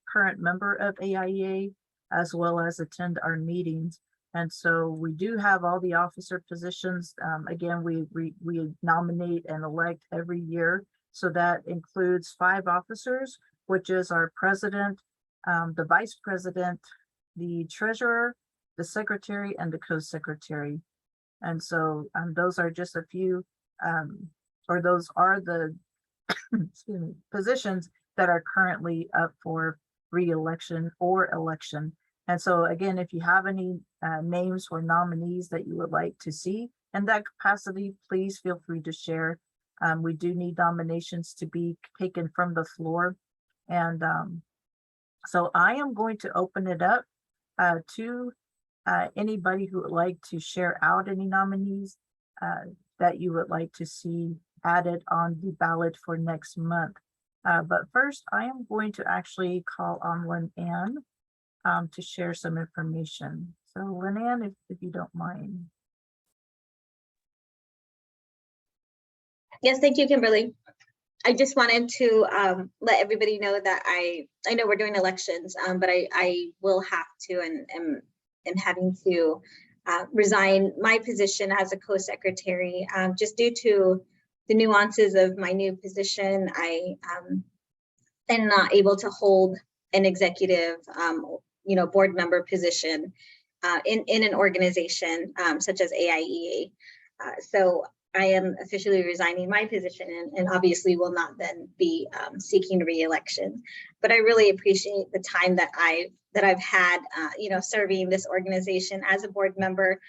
current member of AIEA, as well as attend our meetings. And so we do have all the officer positions. Again, we nominate and elect every year. So that includes 5 officers, which is our president, the vice president, the treasurer, the secretary, and the co-secretary. And so those are just a few, or those are the excuse me, positions that are currently up for re-election or election. And so again, if you have any names or nominees that you would like to see in that capacity, please feel free to share. We do need nominations to be taken from the floor. And so I am going to open it up to anybody who would like to share out any nominees that you would like to see added on the ballot for next month. But first, I am going to actually call on Lynn-Ann to share some information. So Lynn-Ann, if you don't mind. Yes, thank you, Kimberly. I just wanted to let everybody know that I know we're doing elections, but I will have to and am having to resign my position as a co-secretary just due to the nuances of my new position. I am not able to hold an executive, board member position in an organization such as AIEA. So I am officially resigning my position and obviously will not then be seeking re-election. But I really appreciate the time that I've had, serving this organization as a board member.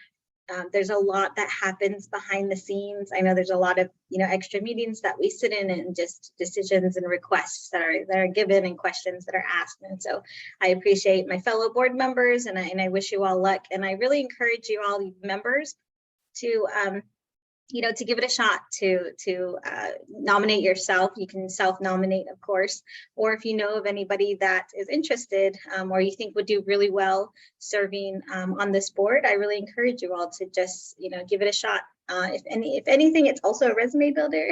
There's a lot that happens behind the scenes. I know there's a lot of extra meetings that we sit in and just decisions and requests that are given and questions that are asked. And so I appreciate my fellow board members and I wish you all luck. And I really encourage you all members to to give it a shot to nominate yourself. You can self-nominate, of course, or if you know of anybody that is interested or you think would do really well serving on this board, I really encourage you all to just give it a shot. If anything, it's also a resume builder.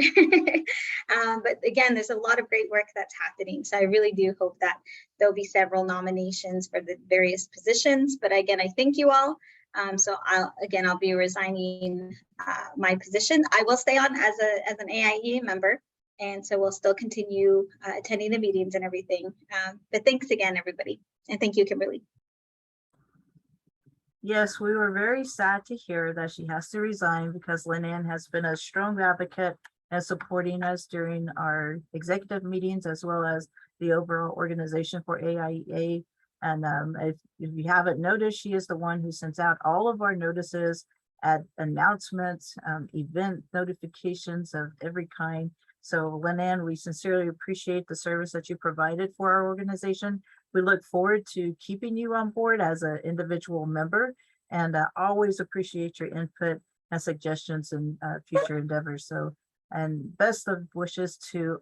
But again, there's a lot of great work that's happening. So I really do hope that there'll be several nominations for the various positions. But again, I thank you all. So I'll be resigning my position. I will stay on as an AIEA member, and so we'll still continue attending the meetings and everything. But thanks again, everybody, and thank you, Kimberly. Yes, we were very sad to hear that she has to resign because Lynn has been a strong advocate and supporting us during our executive meetings as well as the overall organization for AIEA. And if you haven't noticed, she is the one who sends out all of our notices at announcements, event notifications of every kind. So Lynn, we sincerely appreciate the service that you provided for our organization. We look forward to keeping you on board as an individual member and always appreciate your input and suggestions in future endeavors. So, and best of wishes to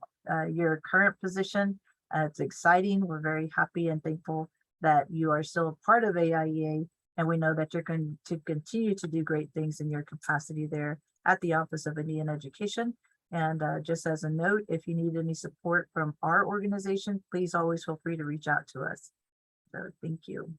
your current position. It's exciting. We're very happy and thankful that you are still a part of AIEA, and we know that you're going to continue to do great things in your capacity there at the Office of Indian Education. And just as a note, if you need any support from our organization, please always feel free to reach out to us. So thank you.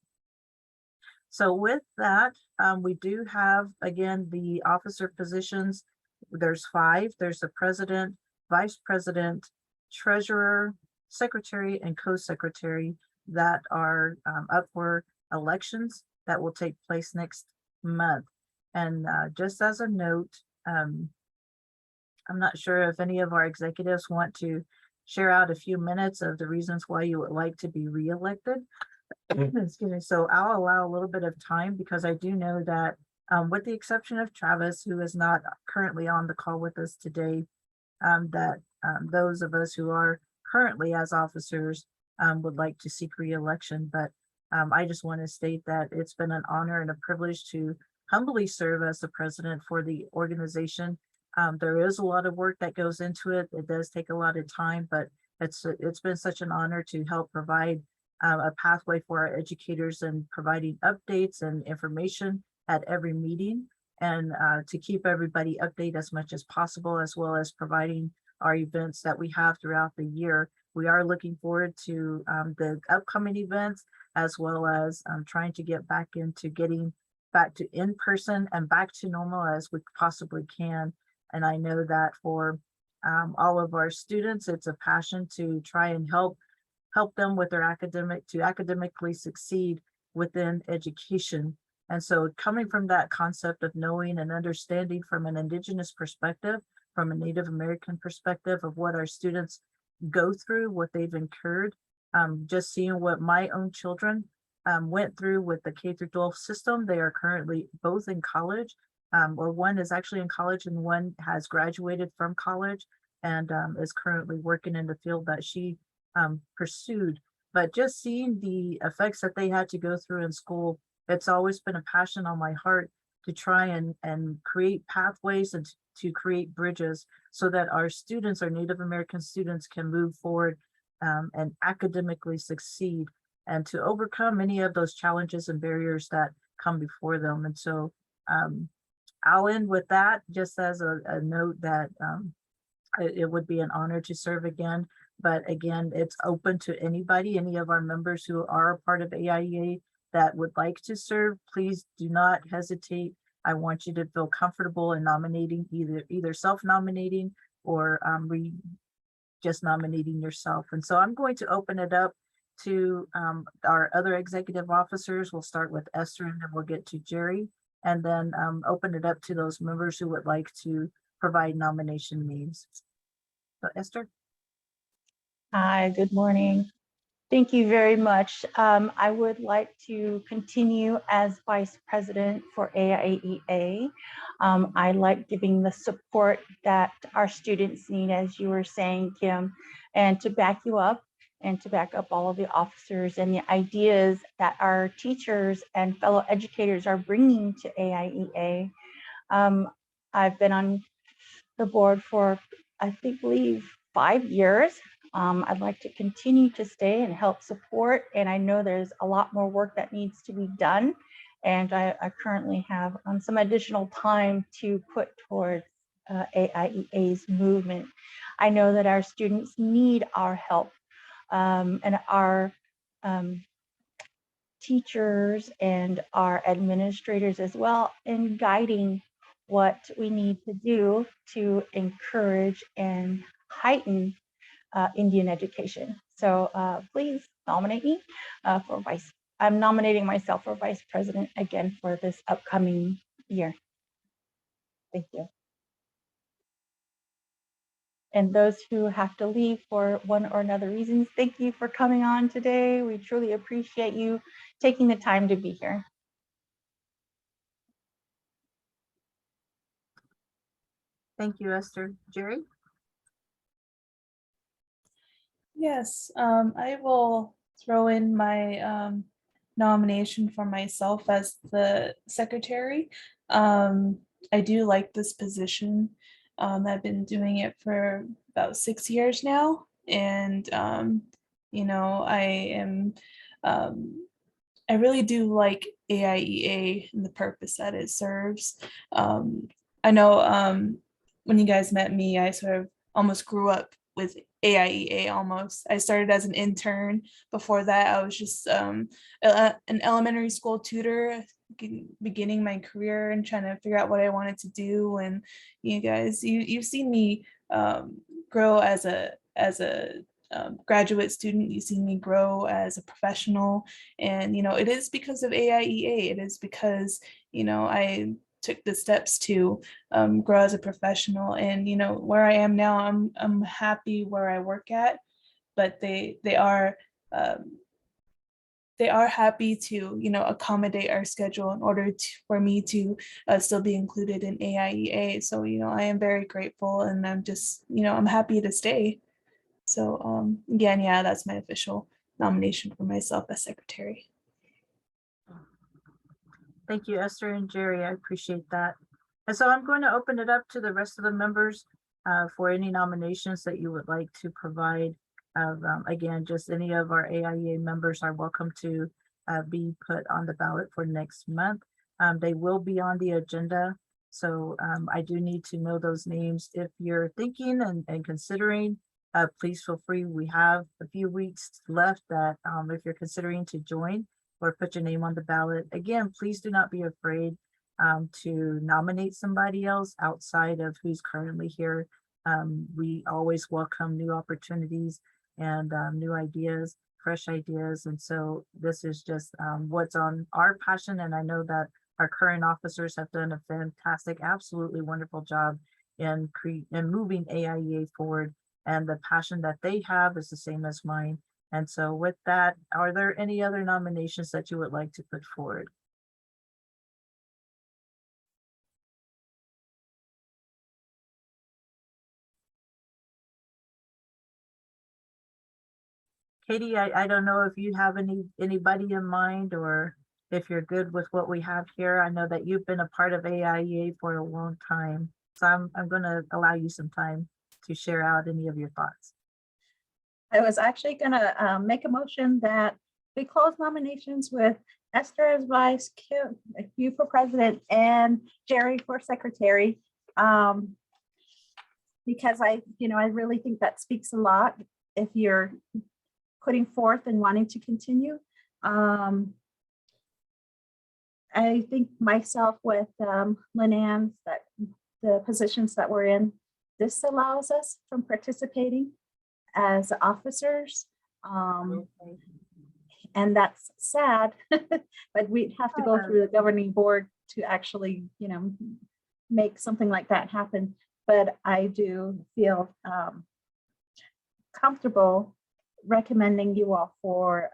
So with that, we do have, again, the officer positions. There's 5. There's the president, vice president, treasurer, secretary, and co-secretary that are up for elections that will take place next month. And just as a note, I'm not sure if any of our executives want to share out a few minutes of the reasons why you would like to be reelected. Excuse me. So I'll allow a little bit of time because I do know that with the exception of Travis, who is not currently on the call with us today, that those of us who are currently as officers would like to seek re-election. But I just want to state that it's been an honor and a privilege to humbly serve as the president for the organization. There is a lot of work that goes into it. It does take a lot of time, but it's been such an honor to help provide a pathway for our educators and providing updates and information at every meeting, and to keep everybody updated as much as possible, as well as providing our events that we have throughout the year. We are looking forward to the upcoming events, as well as trying to get back into getting back to in-person and back to normal as we possibly can. And I know that for all of our students, it's a passion to try and help them with their academically succeed within education. And so coming from that concept of knowing and understanding from an Indigenous perspective, from a Native American perspective of what our students go through, what they've incurred, just seeing what my own children went through with the K-12 system. They are currently both in college, or one is actually in college and one has graduated from college and is currently working in the field that she pursued. But just seeing the effects that they had to go through in school, it's always been a passion on my heart to try and create pathways and to create bridges so that our students, our Native American students, can move forward and academically succeed and to overcome many of those challenges and barriers that come before them. And so I'll end with that, just as a note that it would be an honor to serve again. But again, it's open to anybody, any of our members who are a part of AIEA that would like to serve. Please do not hesitate. I want you to feel comfortable in nominating, either self-nominating or just nominating yourself. And so I'm going to open it up to our other executive officers. We'll start with Esther and then we'll get to Jerry, and then open it up to those members who would like to provide nomination names. So Esther. Hi, good morning. Thank you very much. I would like to continue as Vice President for AIEA. I like giving the support that our students need, as you were saying, Kim, and to back you up and to back up all of the officers and the ideas that our teachers and fellow educators are bringing to AIEA. I've been on the board for, I believe 5 years. I'd like to continue to stay and help support, and I know there's a lot more work that needs to be done, and I currently have some additional time to put towards AIEA's movement. I know that our students need our help, and our teachers and our administrators as well in guiding what we need to do to encourage and heighten Indian education. So please nominate me for vice. I'm nominating myself for vice president again for this upcoming year. Thank you. And those who have to leave for one or another reasons, thank you for coming on today. We truly appreciate you taking the time to be here. Thank you, Esther. Jerry? Yes, I will throw in my nomination for myself as the secretary. I do like this position. I've been doing it for about 6 years now, and you know, I really do like AIEA and the purpose that it serves. I know when you guys met me, I sort of almost grew up with AIEA almost. I started as an intern. Before that, I was just an elementary school tutor, beginning my career and trying to figure out what I wanted to do. And you guys, you've seen me grow as a graduate student. You've seen me grow as a professional, and you know, it is because of AIEA. It is because, you know, I took the steps to grow as a professional, and you know, where I am now, I'm happy where I work at, but they are happy to, you know, accommodate our schedule in order for me to still be included in AIEA. So, you know, I am very grateful, and I'm just, you know, I'm happy to stay. So again, yeah, that's my official nomination for myself as secretary. Thank you, Esther and Jerry. I appreciate that. And so I'm going to open it up to the rest of the members for any nominations that you would like to provide. Again, just any of our AIEA members are welcome to be put on the ballot for next month. They will be on the agenda. So I do need to know those names. If you're thinking and considering, please feel free. We have a few weeks left that if you're considering to join or put your name on the ballot. Again, please do not be afraid to nominate somebody else outside of who's currently here. We always welcome new opportunities and new ideas, fresh ideas. And so this is just what's on our passion. And I know that our current officers have done a fantastic, absolutely wonderful job in moving AIEA forward. And the passion that they have is the same as mine. And so with that, are there any other nominations that you would like to put forward? Katie, I don't know if you have anybody in mind, or if you're good with what we have here. I know that you've been a part of AIEA for a long time. So I'm going to allow you some time to share out any of your thoughts. I was actually going to make a motion that we close nominations with Esther as vice, Kim, you for president, and Jerry for secretary. because I really think that speaks a lot if you're putting forth and wanting to continue. I think myself with Lynn that the positions that we're in, this allows us from participating as officers. And that's sad, but we'd have to go through the governing board to actually, make something like that happen. But I do feel comfortable recommending you all for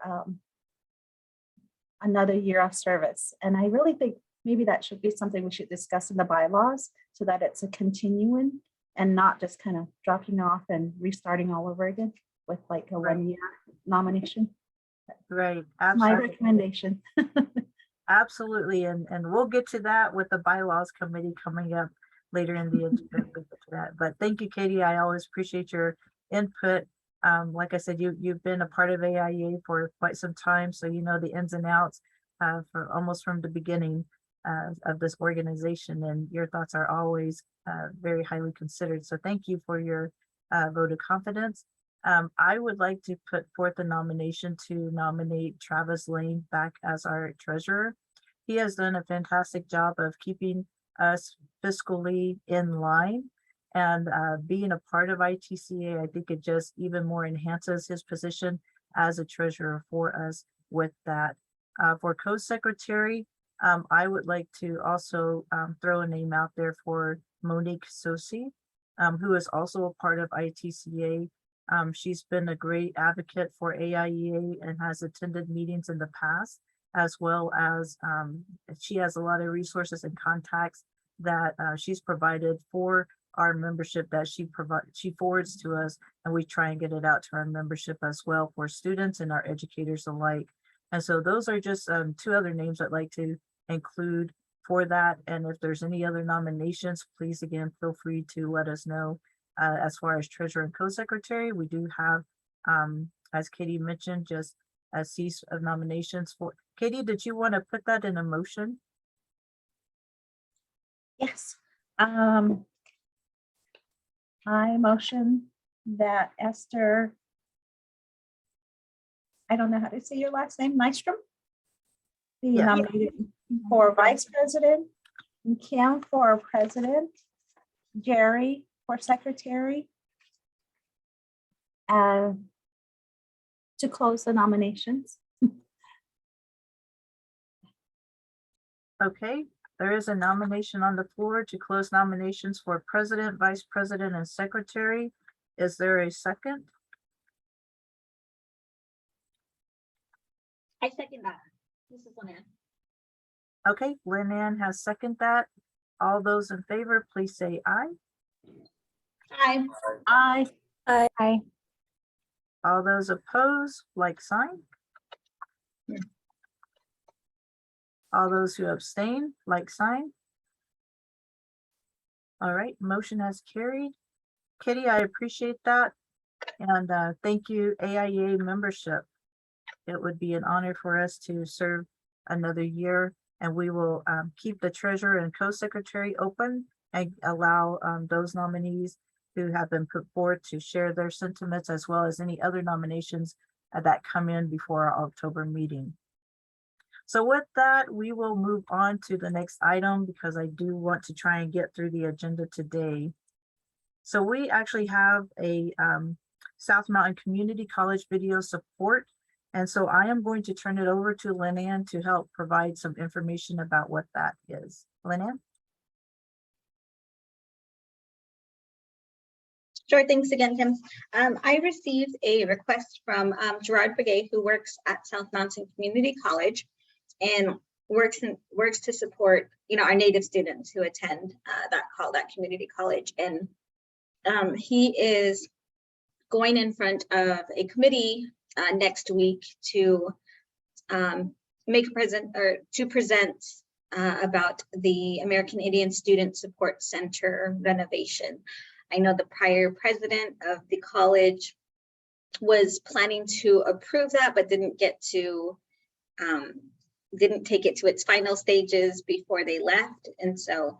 another year of service. And I really think maybe that should be something we should discuss in the bylaws so that it's a continuing and not just kind of dropping off and restarting all over again with like a 1-year nomination. Right. My Absolutely. recommendation. Absolutely. And we'll get to that with the bylaws committee coming up later in the agenda. We'll get to that. But thank you, Katie. I always appreciate your input. Like I said, you've been a part of AIEA for quite some time, so you know the ins and outs for almost from the beginning of this organization, and your thoughts are always very highly considered. So thank you for your vote of confidence. I would like to put forth a nomination to nominate Travis Lane back as our treasurer. He has done a fantastic job of keeping us fiscally in line. And being a part of ITCA, I think it just even more enhances his position as a treasurer for us with that. For co-secretary, I would like to also throw a name out there for Monique Sosi, who is also a part of ITCA. She's been a great advocate for AIEA and has attended meetings in the past, as well as she has a lot of resources and contacts that she's provided for our membership that she forwards to us, and we try and get it out to our membership as well for students and our educators alike. And so those are just 2 other names I'd like to include for that. And if there's any other nominations, please again feel free to let us know. As far as treasurer and co-secretary, we do have, as Katie mentioned, just a cease of nominations for. Katie, did you want to put that in a motion? Yes. I motion that Esther, I don't know how to say your last name, Nystrom, be Yeah. nominated for vice president, and Kim for president, Jerry for secretary, to close the nominations. Okay, there is a nomination on the floor to close nominations for president, vice president, and secretary. Is there a second? I second that. This is Lynn. Okay, Lynn Ann has seconded that. All those in favor, please say aye. Aye. Aye. Aye. All those opposed, like sign. All those who abstain, like sign. All right, motion has carried. Kitty, I appreciate that. And thank you, AIEA membership. It would be an honor for us to serve another year, and we will keep the treasurer and co-secretary open and allow those nominees who have been put forward to share their sentiments, as well as any other nominations that come in before our October meeting. So with that, we will move on to the next item because I do want to try and get through the agenda today. So we actually have a South Mountain Community College video support. And so I am going to turn it over to Lynn Ann to help provide some information about what that is. Lynn Ann? Sure, thanks again, Kim. I received a request from Gerard Begay, who works at South Mountain Community College and works to support, our Native students who attend that community college. And he is going in front of a committee next week to present about the American Indian Student Support Center renovation. I know the prior president of the college was planning to approve that, but didn't take it to its final stages before they left. And so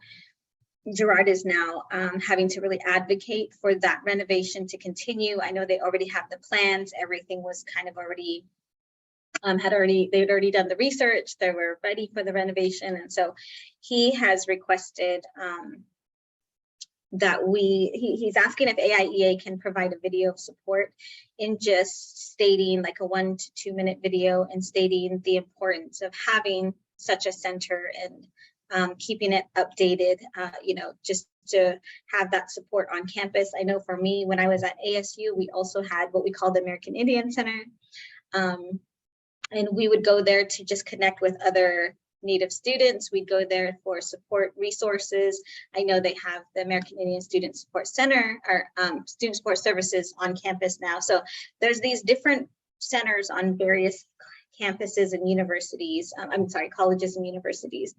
Gerard is now having to really advocate for that renovation to continue. I know they already have the plans. Everything was kind of already, they'd already done the research. They were ready for the renovation. And so he has requested that he's asking if AIEA can provide a video of support in just stating like a 1 to 2 minute video and stating the importance of having such a center and keeping it updated, you know, just to have that support on campus. I know for me, when I was at ASU, we also had what we call the American Indian Center. And we would go there to just connect with other Native students. We'd go there for support resources. I know they have the American Indian Student Support Center or Student Support Services on campus now. So there's these different centers on various campuses and universities. I'm sorry, colleges and universities.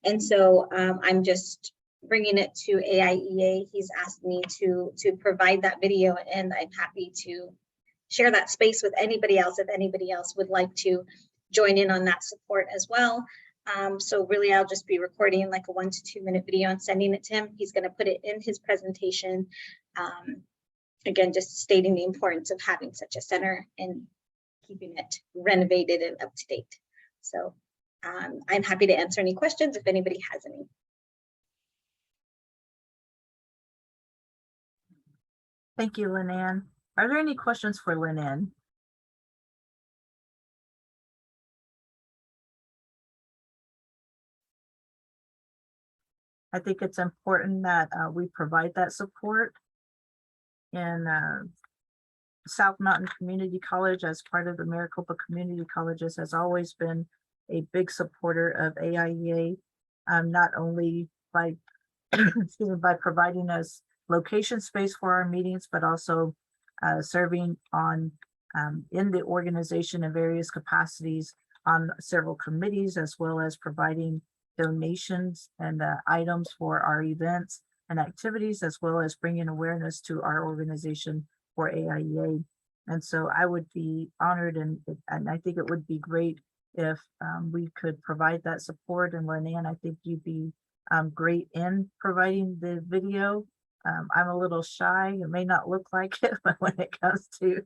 And so I'm just bringing it to AIEA. He's asked me to provide that video, and I'm happy to share that space with anybody else if anybody else would like to join in on that support as well. So really, I'll just be recording like a 1 to 2 minute video and sending it to him. He's going to put it in his presentation. Again, just stating the importance of having such a center and keeping it renovated and up to date. So I'm happy to answer any questions if anybody has any. Thank you, Lynn. Are there any questions for Lynn? I think it's important that we provide that support. And South Mountain Community College, as part of the Maricopa Community Colleges, has always been a big supporter of AIEA, not only by, excuse me, by providing us location space for our meetings, but also serving on in the organization in various capacities on several committees, as well as providing donations and items for our events and activities, as well as bringing awareness to our organization for AIEA. And so I would be honored, and I think it would be great if we could provide that support. And Lynn, I think you'd be great in providing the video. I'm a little shy. It may not look like it, but when it comes to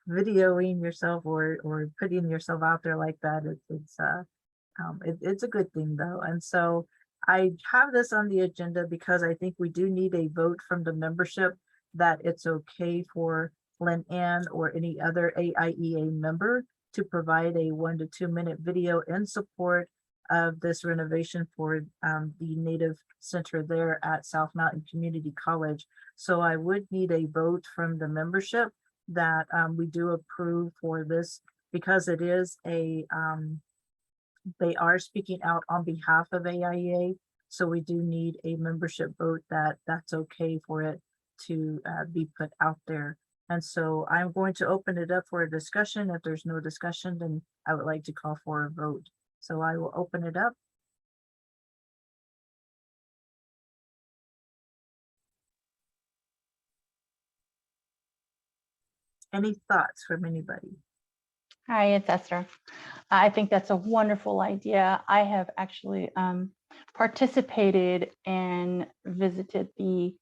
videoing yourself or putting yourself out there like that, it's a good thing though. And so I have this on the agenda because I think we do need a vote from the membership that it's okay for Lynn Ann or any other AIEA member to provide a 1 to 2 minute video in support of this renovation for the Native Center there at South Mountain Community College. So I would need a vote from the membership that we do approve for this, because it is a, they are speaking out on behalf of AIEA. So we do need a membership vote that that's okay for it to be put out there. And so I'm going to open it up for a discussion. If there's no discussion, then I would like to call for a vote. So I will open it up. Any thoughts from anybody? Hi, it's Esther. I think that's a wonderful idea. I have actually participated and visited the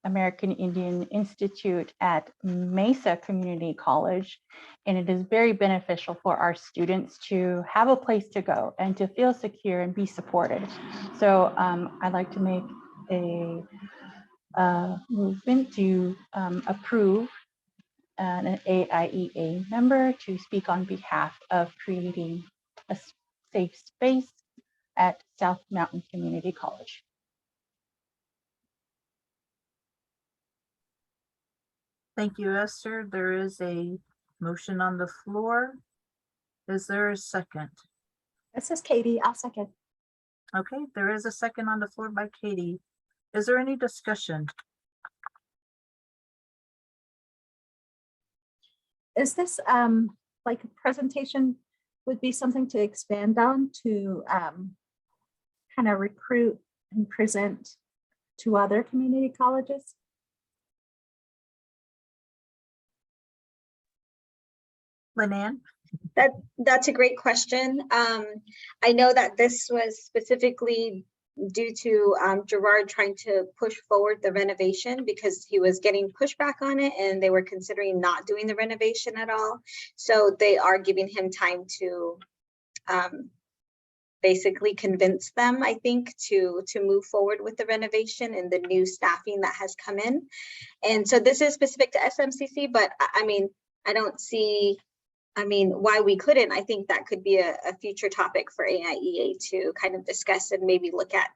American Indian Institute at Mesa Community College, and it is very beneficial for our students to have a place to go and to feel secure and be supported. So I'd like to make a movement to approve an AIEA member to speak on behalf of creating a safe space at South Mountain Community College. Thank you, Esther. There is a motion on the floor. Is there a second? This is Katie. I'll second. Okay, there is a second on the floor by Katie. Is there any discussion? Is this like a presentation would be something to expand on to kind of recruit and present to other community colleges? Lynn Ann? That's a great question. I know that this was specifically due to Gerard trying to push forward the renovation because he was getting pushback on it and they were considering not doing the renovation at all. So they are giving him time to basically convince them, I think, to move forward with the renovation and the new staffing that has come in. And so this is specific to SMCC, but I mean, I don't see, why we couldn't. I think that could be a future topic for AIEA to kind of discuss and maybe look at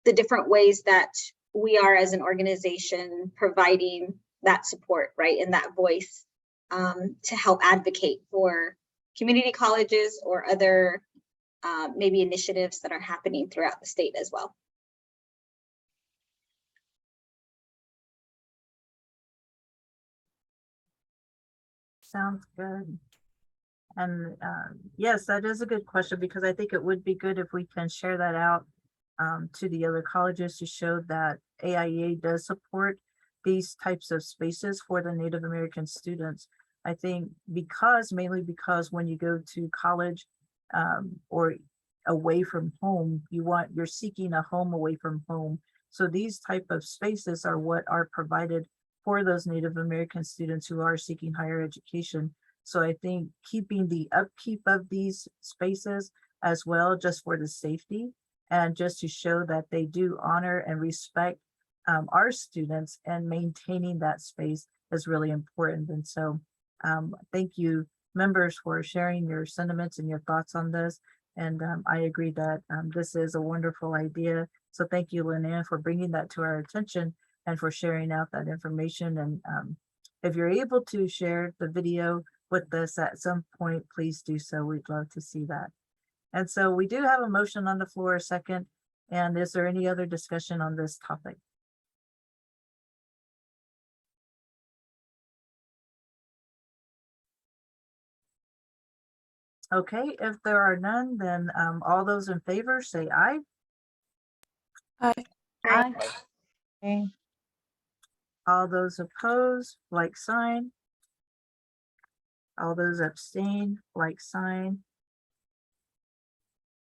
the different ways that we are as an organization providing that support, right, and that voice to help advocate for community colleges or other maybe initiatives that are happening throughout the state as well. Sounds good. And yes, that is a good question, because I think it would be good if we can share that out to the other colleges to show that AIEA does support these types of spaces for the Native American students. I think mainly because when you go to college or away from home, you're seeking a home away from home. So these type of spaces are what are provided for those Native American students who are seeking higher education. So I think keeping the upkeep of these spaces as well, just for the safety and just to show that they do honor and respect our students, and maintaining that space is really important. And so thank you, members, for sharing your sentiments and your thoughts on this. And I agree that this is a wonderful idea. So thank you, Lynanne, for bringing that to our attention and for sharing out that information. And if you're able to share the video with us at some point, please do so. We'd love to see that. And so we do have a motion on the floor, a second. And is there any other discussion on this topic? Okay, if there are none, then all those in favor say aye. Aye. Aye. Okay. All those opposed, like sign. All those abstain, like sign.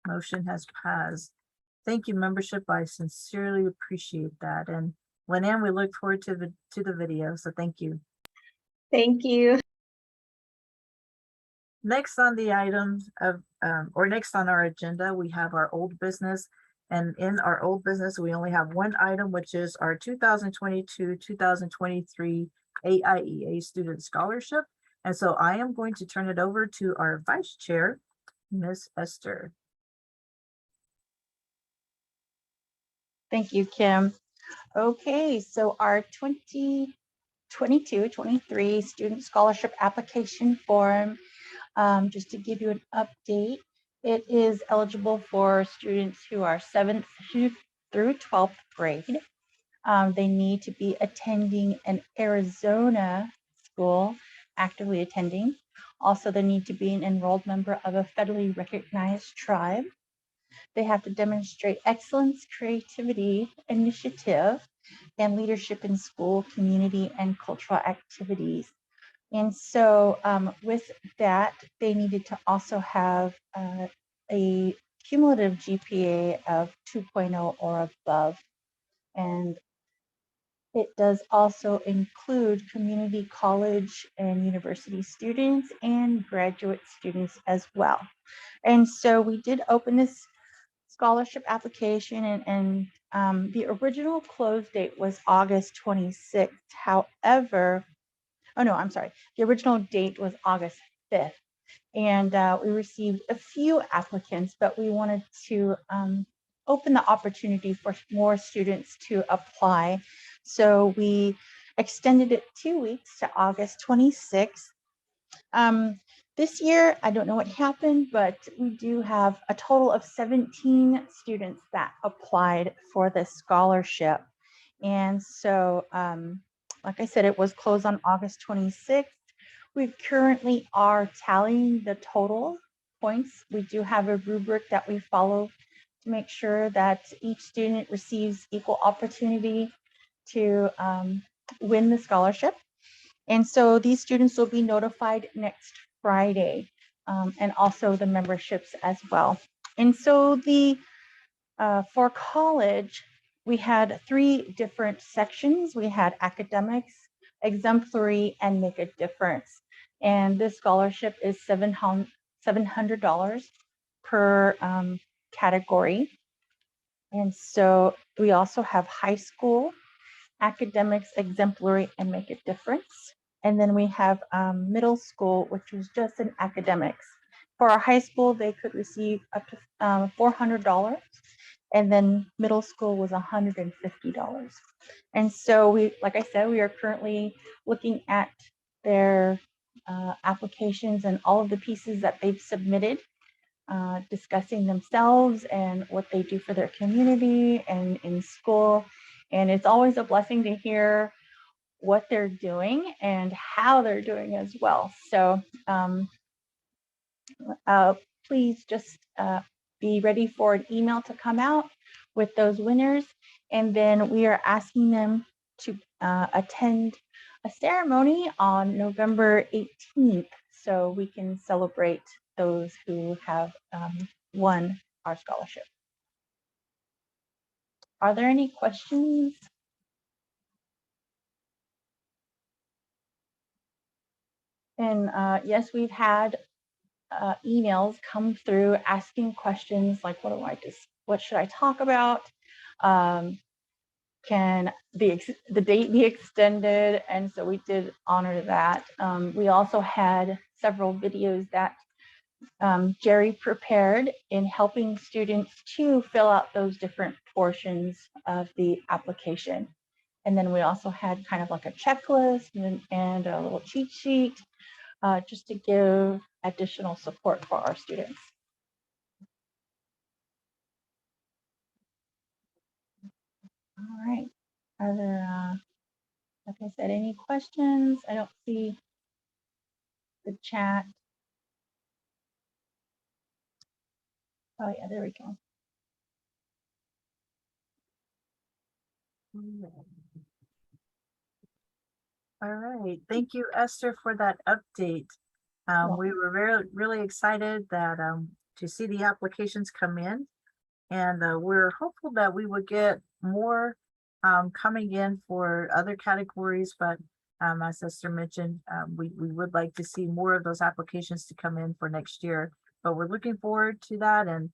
Motion has passed. Thank you, membership. I sincerely appreciate that. And Lynanne, we look forward to the video. So thank you. Thank you. Next on the items of, next on our agenda, we have our old business. And in our old business, we only have one item, which is our 2022-2023 AIEA Student Scholarship. And so I am going to turn it over to our Vice Chair, Ms. Esther. Thank you, Kim. Okay, so our 2022-23 Student Scholarship Application Form, just to give you an update, it is eligible for students who are 7th through 12th grade. They need to be attending an Arizona school, actively attending. Also, they need to be an enrolled member of a federally recognized tribe. They have to demonstrate excellence, creativity, initiative, and leadership in school, community, and cultural activities. And so with that, they needed to also have a cumulative GPA of 2.0 or above. And it does also include community college and university students and graduate students as well. And so we did open this scholarship application, and the original close date was August 26th. However, the original date was August 5th. And we received a few applicants, but we wanted to open the opportunity for more students to apply. So we extended it 2 weeks to August 26th. This year, I don't know what happened, but we do have a total of 17 students that applied for this scholarship. And so, like I said, it was closed on August 26th. We currently are tallying the total points. We do have a rubric that we follow to make sure that each student receives equal opportunity to win the scholarship. And so these students will be notified next Friday, and also the memberships as well. And so the For college, we had 3 different sections. We had academics, exemplary, and make a difference. And this scholarship is $700 per category. And so we also have high school, academics, exemplary, and make a difference. And then we have middle school, which was just in academics. For our high school, they could receive up to $400. And then middle school was $150. And so we, like I said, we are currently looking at their applications and all of the pieces that they've submitted, discussing themselves and what they do for their community and in school. And it's always a blessing to hear what they're doing and how they're doing as well. So please just be ready for an email to come out with those winners. And then we are asking them to attend a ceremony on November 18th so we can celebrate those who have won our scholarship. Are there any questions? And yes, we've had emails come through asking questions like, what should I talk about? Can the date be extended? And so we did honor that. We also had several videos that Jerry prepared in helping students to fill out those different portions of the application. And then we also had kind of like a checklist and a little cheat sheet just to give additional support for our students. All right. Are there, like I said, any questions? I don't see the chat. Oh yeah, there we go. All right, thank you, Esther, for that update. We were really excited that to see the applications come in, and we're hopeful that we would get more coming in for other categories, but as Esther mentioned, we would like to see more of those applications to come in for next year, but we're looking forward to that, and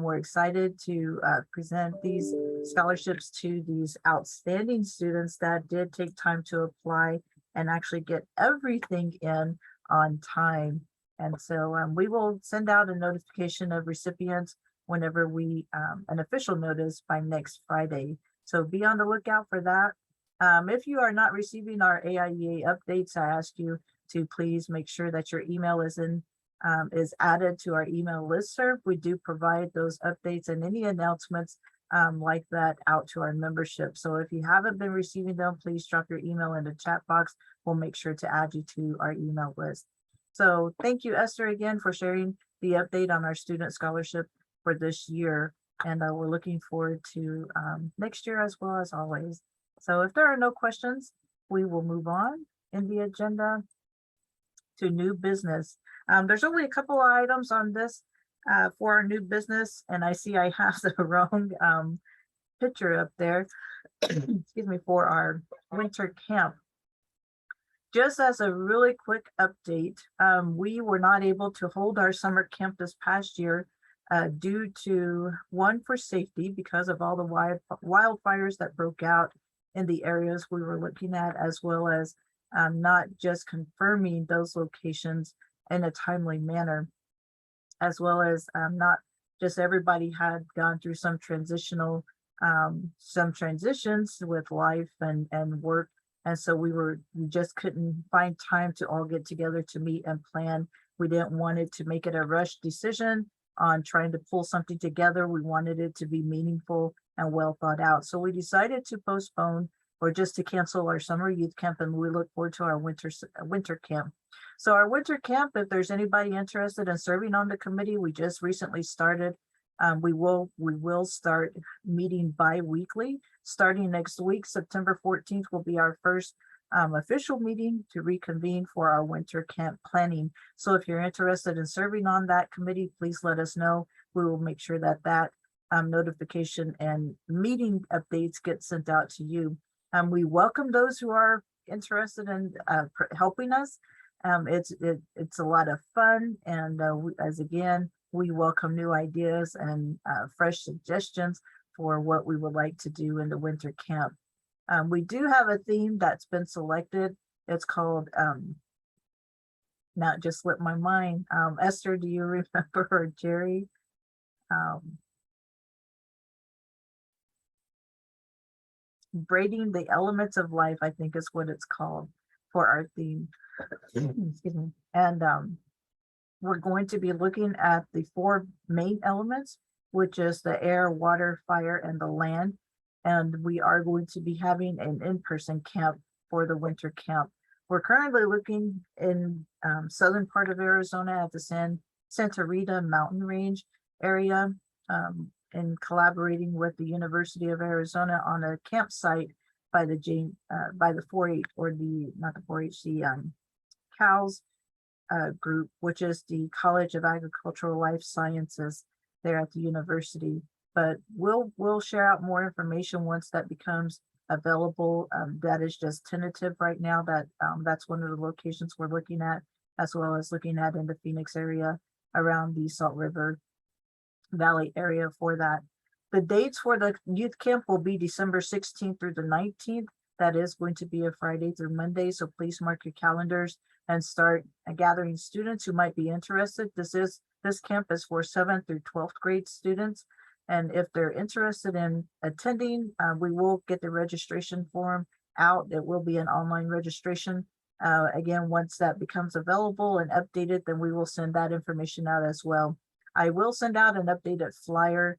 we're excited to present these scholarships to these outstanding students that did take time to apply and actually get everything in on time. And so we will send out a notification of recipients whenever we, an official notice by next Friday. So be on the lookout for that. If you are not receiving our AIEA updates, I ask you to please make sure that your email is added to our email listserv. We do provide those updates and any announcements like that out to our membership. So if you haven't been receiving them, please drop your email in the chat box. We'll make sure to add you to our email list. So thank you, Esther, again, for sharing the update on our student scholarship for this year. And we're looking forward to next year as well as always. So if there are no questions, we will move on in the agenda to new business. There's only a couple of items on this for our new business, and I see I have the wrong picture up there, excuse me, for our winter camp. Just as a really quick update, we were not able to hold our summer camp this past year due to, one, for safety because of all the wildfires that broke out in the areas we were looking at, as well as not just confirming those locations in a timely manner, as well as not just everybody had gone through some transitions with life and work. And so we just couldn't find time to all get together to meet and plan. We didn't want it to make it a rush decision on trying to pull something together. We wanted it to be meaningful and well thought out. So we decided to postpone or just to cancel our summer youth camp, and we look forward to our winter camp. So our winter camp, if there's anybody interested in serving on the committee, we just recently started. We will start meeting bi-weekly starting next week. September 14th will be our first official meeting to reconvene for our winter camp planning. So if you're interested in serving on that committee, please let us know. We will make sure that notification and meeting updates get sent out to you. We welcome those who are interested in helping us. It's a lot of fun, and we welcome new ideas and fresh suggestions for what we would like to do in the winter camp. We do have a theme that's been selected. It's called, now it just slipped my mind. Esther, do you remember, or Jerry? Braiding the Elements of Life, I think is what it's called for our theme. Excuse me. And we're going to be looking at the 4 main elements, which is the air, water, fire, and the land. And we are going to be having an in-person camp for the winter camp. We're currently looking in southern part of Arizona at the Santa Rita mountain range area, and collaborating with the University of Arizona on a campsite by the 4-H, or not the 4-H, the CALS group, which is the College of Agricultural Life Sciences there at the university. But we'll share out more information once that becomes available. That is just tentative right now. That's one of the locations we're looking at, as well as looking at in the Phoenix area around the Salt River Valley area for that. The dates for the youth camp will be December 16th through the 19th. That is going to be a Friday through Monday, so please mark your calendars and start gathering students who might be interested. This camp is for 7th through 12th grade students, and if they're interested in attending, we will get the registration form out. It will be an online registration. Again, once that becomes available and updated, then we will send that information out as well. I will send out an updated flyer,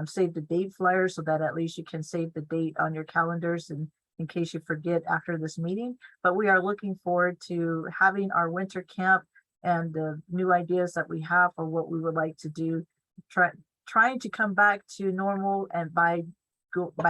save the date flyer, so that at least you can save the date on your calendars and in case you forget after this meeting. But we are looking forward to having our winter camp and the new ideas that we have for what we would like to do, trying to come back to normal and by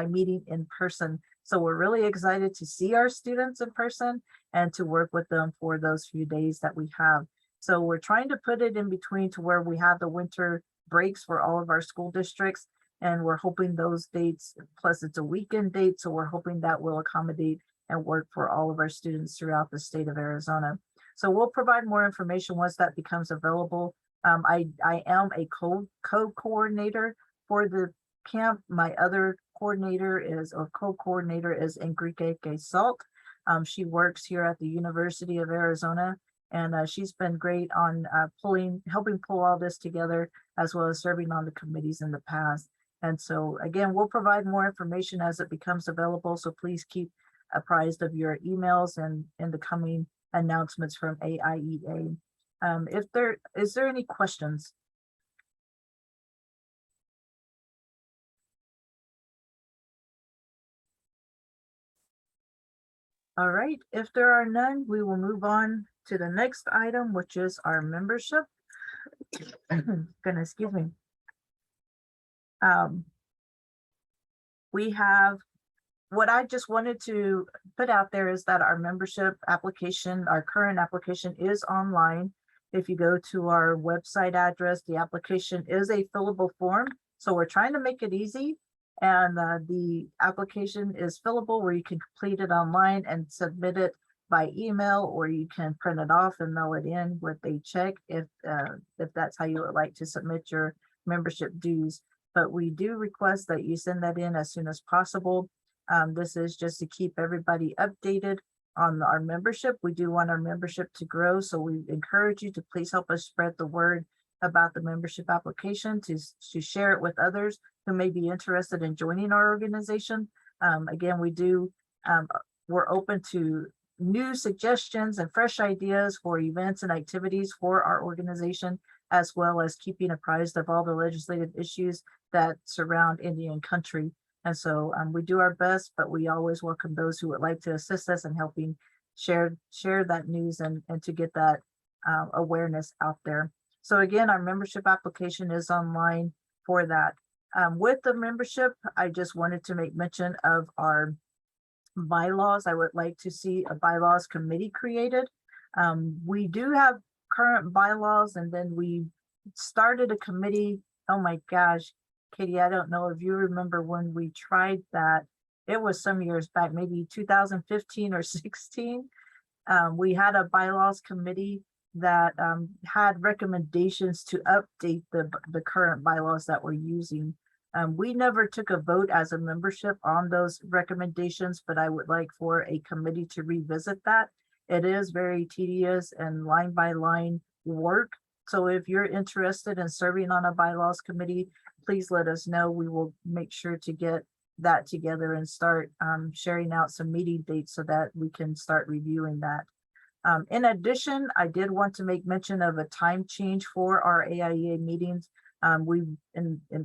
meeting in person. So we're really excited to see our students in person and to work with them for those few days that we have. So we're trying to put it in between to where we have the winter breaks for all of our school districts. And we're hoping those dates, plus it's a weekend date, so we're hoping that will accommodate and work for all of our students throughout the state of Arizona. So we'll provide more information once that becomes available. I am a co-coordinator for the camp. My other co-coordinator is Enrique Salt. She works here at the University of Arizona, and she's been great on helping pull all this together, as well as serving on the committees in the past. And so again, we'll provide more information as it becomes available. So please keep apprised of your emails and in the coming announcements from AIEA. Is there any questions? All right, if there are none, we will move on to the next item, which is our membership. Goodness, excuse me. We have, what I just wanted to put out there is that our membership application, our current application, is online. If you go to our website address, the application is a fillable form. So we're trying to make it easy. And the application is fillable, where you can complete it online and submit it by email, or you can print it off and mail it in with a check if that's how you would like to submit your membership dues. But we do request that you send that in as soon as possible. This is just to keep everybody updated on our membership. We do want our membership to grow, so we encourage you to please help us spread the word about the membership application, to share it with others who may be interested in joining our organization. Again, we're open to new suggestions and fresh ideas for events and activities for our organization, as well as keeping apprised of all the legislative issues that surround Indian country. And so we do our best, but we always welcome those who would like to assist us in helping share that news and to get that awareness out there. So again, our membership application is online for that. With the membership, I just wanted to make mention of our bylaws. I would like to see a bylaws committee created. We do have current bylaws, and then we started a committee. Oh my gosh, Katie, I don't know if you remember when we tried that. It was some years back, maybe 2015 or 16. We had a bylaws committee that had recommendations to update the current bylaws that we're using. We never took a vote as a membership on those recommendations, but I would like for a committee to revisit that. It is very tedious and line by line work. So if you're interested in serving on a bylaws committee, please let us know. We will make sure to get that together and start sharing out some meeting dates so that we can start reviewing that. In addition, I did want to make mention of a time change for our AIEA meetings. We've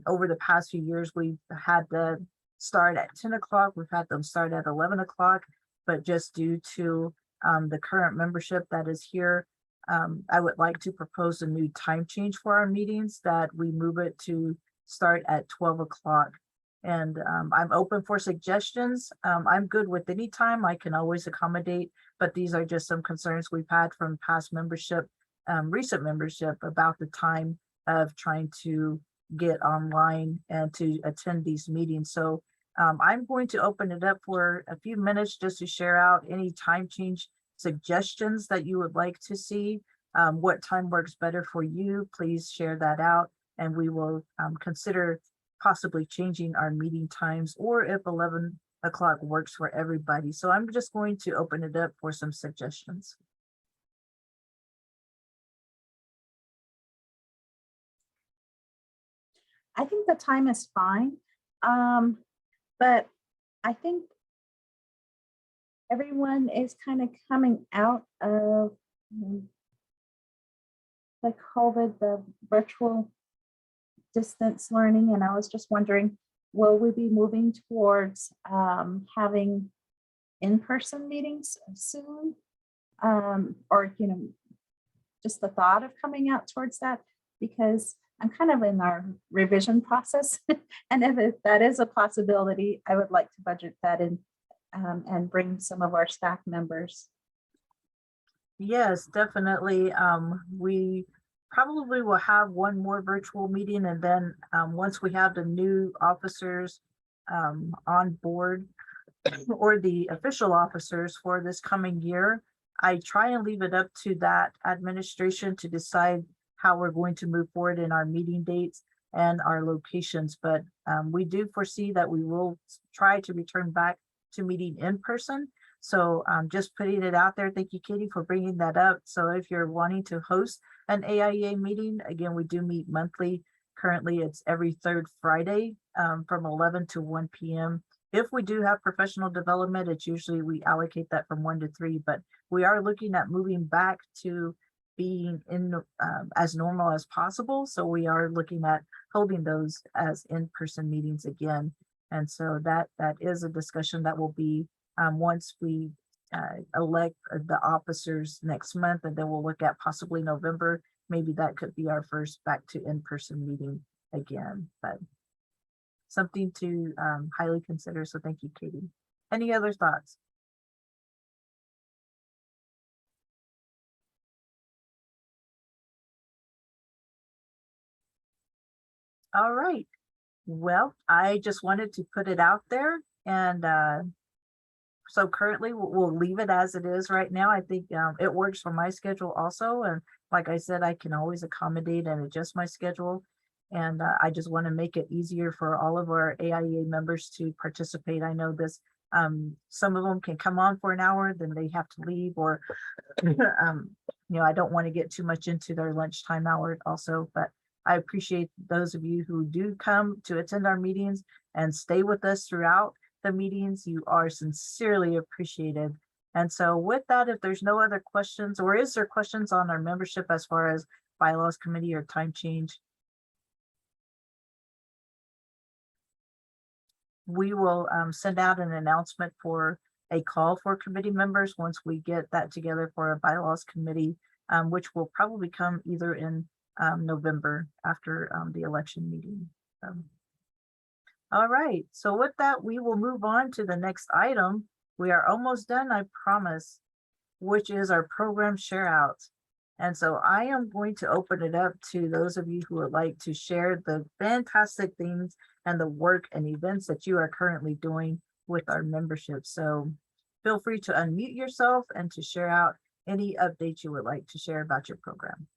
over the past few years, we've had to start at 10 o'clock. We've had them start at 11 o'clock, but just due to the current membership that is here, I would like to propose a new time change for our meetings, that we move it to start at 12 o'clock. And I'm open for suggestions. I'm good with any time. I can always accommodate, but these are just some concerns we've had from past membership, recent membership, about the time of trying to get online and to attend these meetings. So I'm going to open it up for a few minutes just to share out any time change suggestions that you would like to see. What time works better for you, please share that out, and we will consider possibly changing our meeting times, or if 11 o'clock works for everybody. So I'm just going to open it up for some suggestions. I think the time is fine, but I think everyone is kind of coming out of the COVID, the virtual distance learning, and I was just wondering, will we be moving towards having in-person meetings soon? Or, just the thought of coming out towards that, because I'm kind of in our revision process. And if that is a possibility, I would like to budget that in and bring some of our staff members. Yes, definitely. We probably will have one more virtual meeting, and then once we have the new officers on board, or the official officers for this coming year, I try and leave it up to that administration to decide how we're going to move forward in our meeting dates and our locations. But we do foresee that we will try to return back to meeting in person. So just putting it out there. Thank you, Katie, for bringing that up. So if you're wanting to host an AIEA meeting, again, we do meet monthly. Currently, it's every third Friday from 11 to 1 p.m. If we do have professional development, it's usually we allocate that from 1 to 3, but we are looking at moving back to being in as normal as possible. So we are looking at holding those as in-person meetings again. And so that is a discussion that will be once we elect the officers next month, and then we'll look at possibly November. Maybe that could be our first back to in-person meeting again, but something to highly consider. So thank you, Katie. Any other thoughts? All right. Well, I just wanted to put it out there, and so currently we'll leave it as it is right now. I think it works for my schedule also. And like I said, I can always accommodate and adjust my schedule. And I just want to make it easier for all of our AIEA members to participate. I know this, some of them can come on for an hour, then they have to leave, or, I don't want to get too much into their lunchtime hour also, but I appreciate those of you who do come to attend our meetings and stay with us throughout the meetings. You are sincerely appreciated. And so with that, if there's no other questions, or is there questions on our membership as far as bylaws committee or time change? We will send out an announcement for a call for committee members once we get that together for a bylaws committee, which will probably come either in November after the election meeting. All right, so with that, we will move on to the next item. We are almost done, I promise, which is our program share out. And so I am going to open it up to those of you who would like to share the fantastic things and the work and events that you are currently doing with our membership. So feel free to unmute yourself and to share out any updates you would like to share about your program.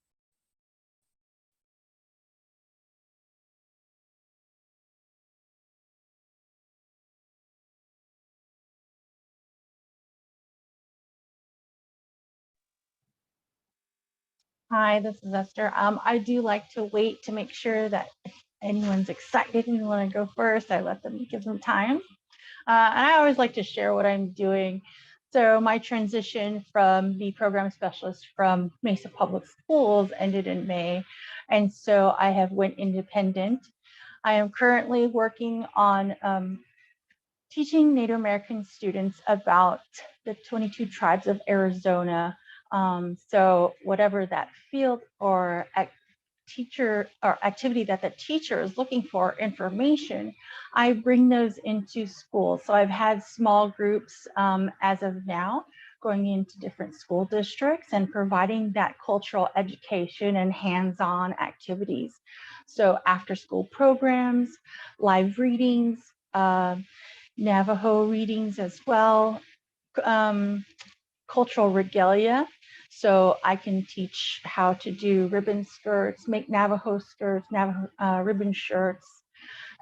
Hi, this is Esther. I do like to wait to make sure that if anyone's excited and want to go first, I let them give them time. And I always like to share what I'm doing. So my transition from the program specialist from Mesa Public Schools ended in May. And so I have went independent. I am currently working on teaching Native American students about the 22 tribes of Arizona. So whatever that field or teacher or activity that the teacher is looking for information, I bring those into schools. So I've had small groups as of now going into different school districts and providing that cultural education and hands-on activities. So after school programs, live readings, Navajo readings as well, cultural regalia. So I can teach how to do ribbon skirts, make Navajo skirts, Navajo ribbon shirts,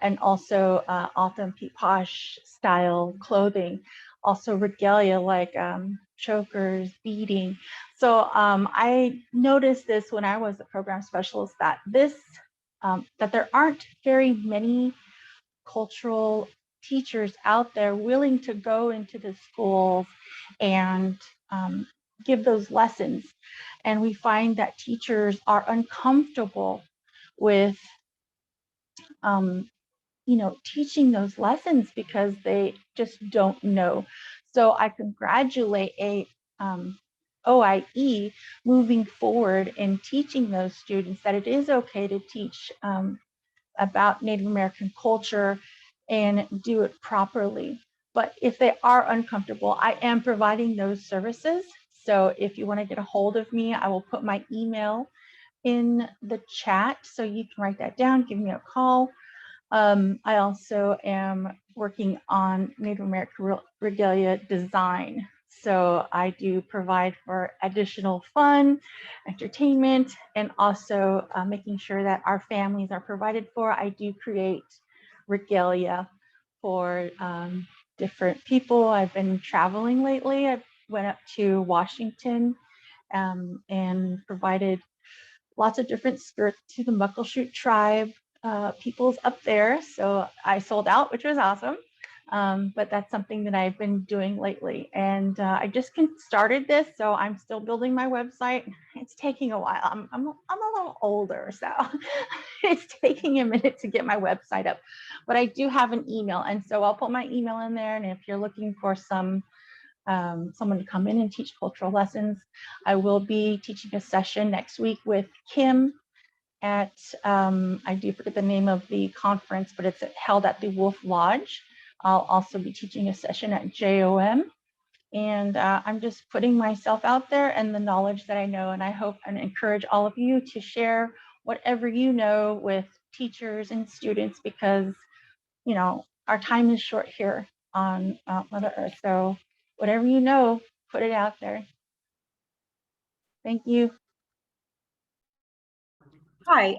and also Altam Pipash style clothing. Also regalia like chokers, beading. So I noticed this when I was a program specialist that that there aren't very many cultural teachers out there willing to go into the schools and give those lessons. And we find that teachers are uncomfortable with teaching those lessons because they just don't know. So I congratulate OIE moving forward in teaching those students that it is okay to teach about Native American culture and do it properly. But if they are uncomfortable, I am providing those services. So if you want to get a hold of me, I will put my email in the chat so you can write that down, give me a call. I also am working on Native American regalia design. So I do provide for additional fun, entertainment, and also making sure that our families are provided for. I do create regalia for different people. I've been traveling lately. I went up to Washington and provided lots of different skirts to the Muckleshoot tribe peoples up there. So I sold out, which was awesome. But that's something that I've been doing lately. And I just started this, so I'm still building my website. It's taking a while. I'm a little older, so it's taking a minute to get my website up. But I do have an email, and so I'll put my email in there. And if you're looking for someone to come in and teach cultural lessons, I will be teaching a session next week with Kim at, I do forget the name of the conference, but it's held at the Wolf Lodge. I'll also be teaching a session at JOM. And I'm just putting myself out there and the knowledge that I know. And I hope and encourage all of you to share whatever you know with teachers and students, because, our time is short here on Mother Earth. So whatever you know, put it out there. Thank you. Hi,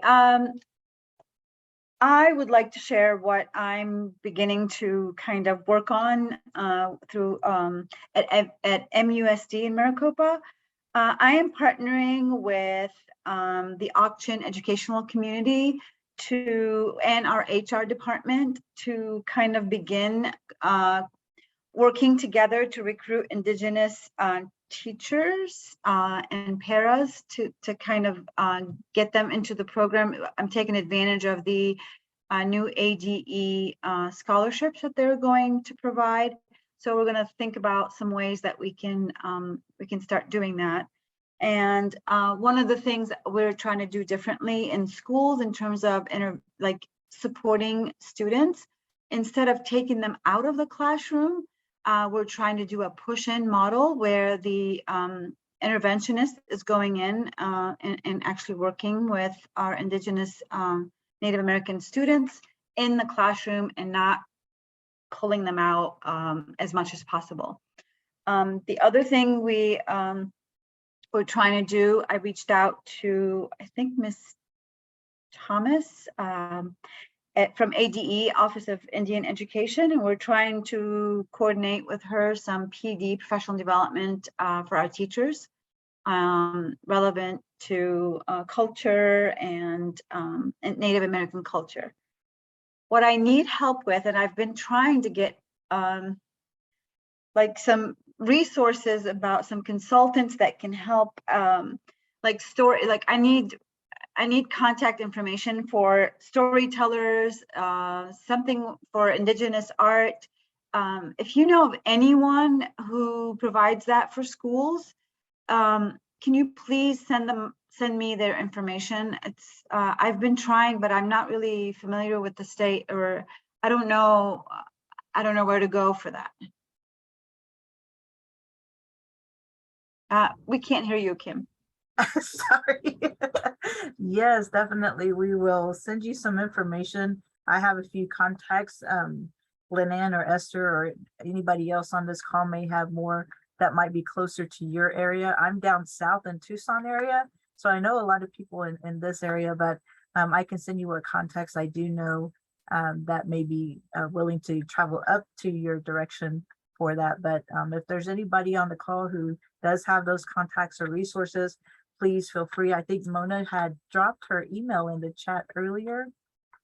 I would like to share what I'm beginning to kind of work on through at MUSD in Maricopa. I am partnering with the Auction educational community and our HR department to kind of begin working together to recruit Indigenous teachers and paras to kind of get them into the program. I'm taking advantage of the new ADE scholarships that they're going to provide. So we're going to think about some ways that we can start doing that. And one of the things that we're trying to do differently in schools in terms of supporting students, instead of taking them out of the classroom, we're trying to do a push-in model where the interventionist is going in and actually working with our Indigenous Native American students in the classroom and not pulling them out as much as possible. The other thing we're trying to do, I reached out to, I think, Miss Thomas from ADE, Office of Indian Education, and we're trying to coordinate with her some PD, professional development, for our teachers, relevant to culture and Native American culture. What I need help with, and I've been trying to get like some resources about some consultants that can help, like I need contact information for storytellers, something for Indigenous art. If you know of anyone who provides that for schools, can you please send me their information? It's I've been trying, but I'm not really familiar with the state, or I don't know where to go for that. We can't hear you, Kim. Sorry. Yes, definitely. We will send you some information. I have a few contacts. Lynanne or Esther or anybody else on this call may have more that might be closer to your area. I'm down south in Tucson area, so I know a lot of people in this area, but I can send you what contacts I do know that may be willing to travel up to your direction for that. But if there's anybody on the call who does have those contacts or resources, please feel free. I think Mona had dropped her email in the chat earlier,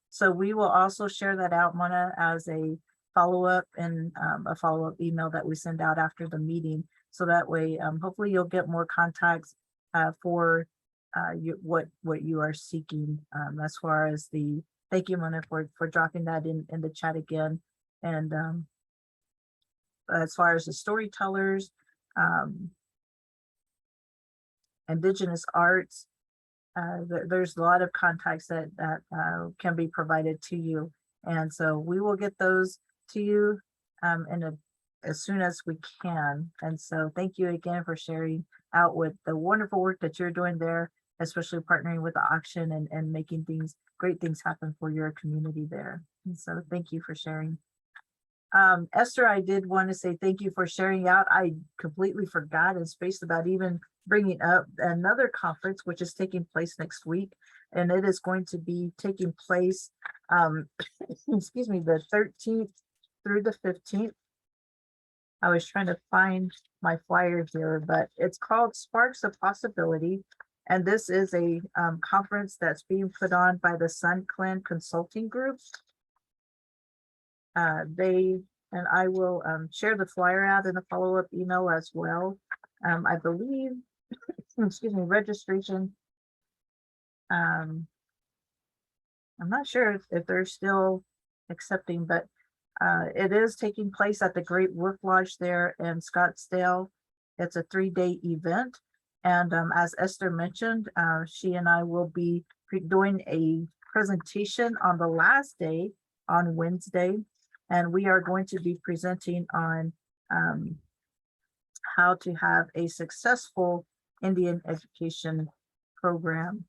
so we will also share that out, Mona, as a follow-up and a follow-up email that we send out after the meeting. So that way, hopefully you'll get more contacts for what you are seeking as far as the, thank you, Mona, for dropping that in the chat again. And as far as the storytellers, Indigenous arts, there's a lot of contacts that can be provided to you. And so we will get those to you as soon as we can. And so thank you again for sharing out with the wonderful work that you're doing there, especially partnering with the auction and making great things happen for your community there. And so thank you for sharing. Esther, I did want to say thank you for sharing out. I completely forgot and spaced about even bringing up another conference, which is taking place next week. And it is going to be taking place, excuse me, the 13th through the 15th. I was trying to find my flyer here, but it's called Sparks of Possibility. And this is a conference that's being put on by the Sun Clan Consulting Group. And I will share the flyer out in a follow-up email as well. I believe, excuse me, registration. I'm not sure if they're still accepting, but it is taking place at the Great Work Lodge there in Scottsdale. It's a 3-day event. And as Esther mentioned, she and I will be doing a presentation on the last day on Wednesday. And we are going to be presenting on how to have a successful Indian education program.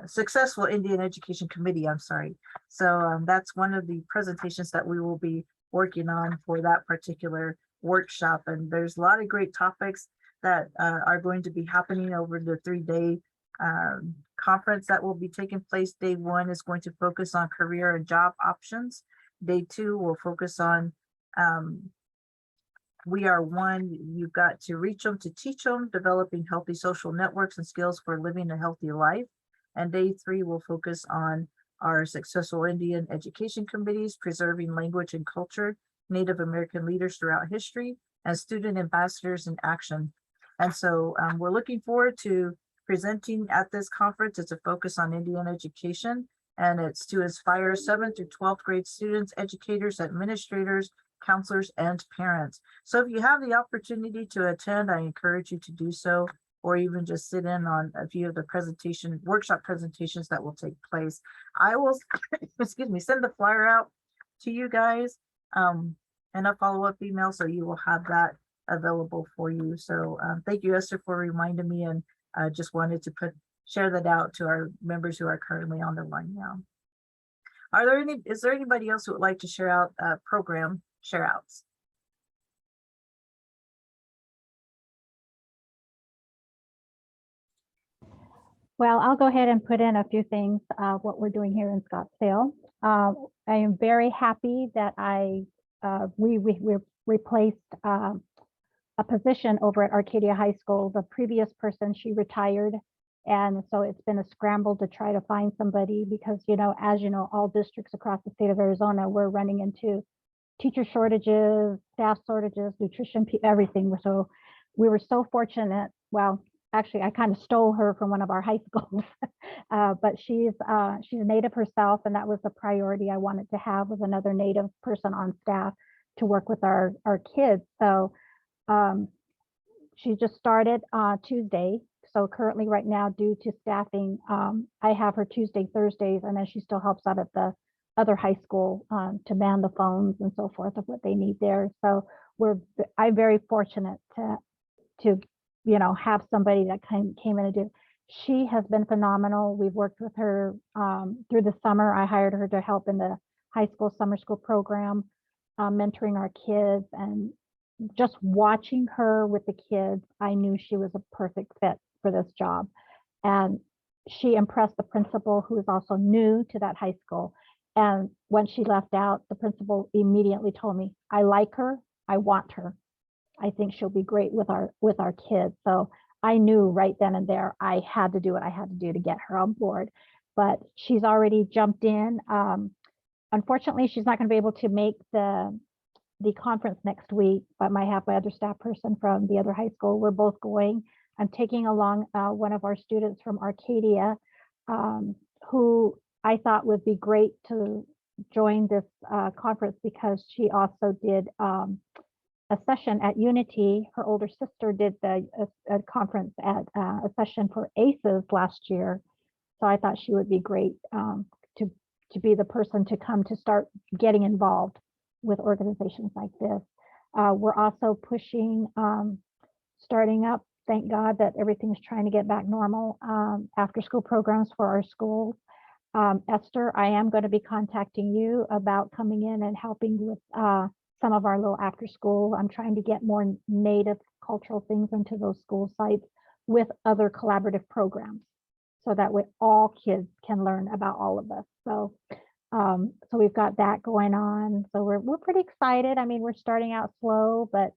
Successful Indian Education Committee, I'm sorry. So that's one of the presentations that we will be working on for that particular workshop. And there's a lot of great topics that are going to be happening over the 3-day conference that will be taking place. Day 1 is going to focus on career and job options. Day 2 will focus on We Are One. You've got to reach them to teach them, developing healthy social networks and skills for living a healthy life. And day 3 will focus on our successful Indian education committees, preserving language and culture, Native American leaders throughout history, and student ambassadors in action. And so we're looking forward to presenting at this conference. It's a focus on Indian education, and it's to inspire 7th through 12th grade students, educators, administrators, counselors, and parents. So if you have the opportunity to attend, I encourage you to do so, or even just sit in on a few of the workshop presentations that will take place. I will, excuse me, send the flyer out to you guys in a follow-up email, so you will have that available for you. So thank you, Esther, for reminding me, and just wanted to share that out to our members who are currently on the line now. Is there anybody else who would like to share out program share outs? Well, I'll go ahead and put in a few things, what we're doing here in Scottsdale. I am very happy that we replaced a position over at Arcadia High School. The previous person, she retired. And so it's been a scramble to try to find somebody because, as you know, all districts across the state of Arizona, we're running into teacher shortages, staff shortages, nutrition, everything. So we were so fortunate. Well, actually, I kind of stole her from one of our high schools, but she's a Native herself, and that was the priority I wanted to have, with another Native person on staff to work with our kids. So she just started Tuesday. So currently right now, due to staffing, I have her Tuesday, Thursdays, and then she still helps out at the other high school to man the phones and so forth of what they need there. So I'm very fortunate to have somebody that came in and do. She has been phenomenal. We've worked with her through the summer. I hired her to help in the high school summer school program, mentoring our kids, and just watching her with the kids, I knew she was a perfect fit for this job. And she impressed the principal, who is also new to that high school. And when she left out, the principal immediately told me, I like her, I want her. I think she'll be great with our kids. So I knew right then and there I had to do what I had to do to get her on board. But she's already jumped in. Unfortunately, she's not going to be able to make the conference next week, but might have my other staff person from the other high school. We're both going. I'm taking along one of our students from Arcadia, who I thought would be great to join this conference because she also did a session at Unity. Her older sister did a conference at a session for ACEs last year. So I thought she would be great to be the person to come to start getting involved with organizations like this. We're also pushing, starting up, thank God that everything's trying to get back normal, after school programs for our schools. Esther, I am going to be contacting you about coming in and helping with some of our little after school. I'm trying to get more Native cultural things into those school sites with other collaborative programs, so that way all kids can learn about all of us. So so we've got that going on. So we're pretty excited. I mean, we're starting out slow, but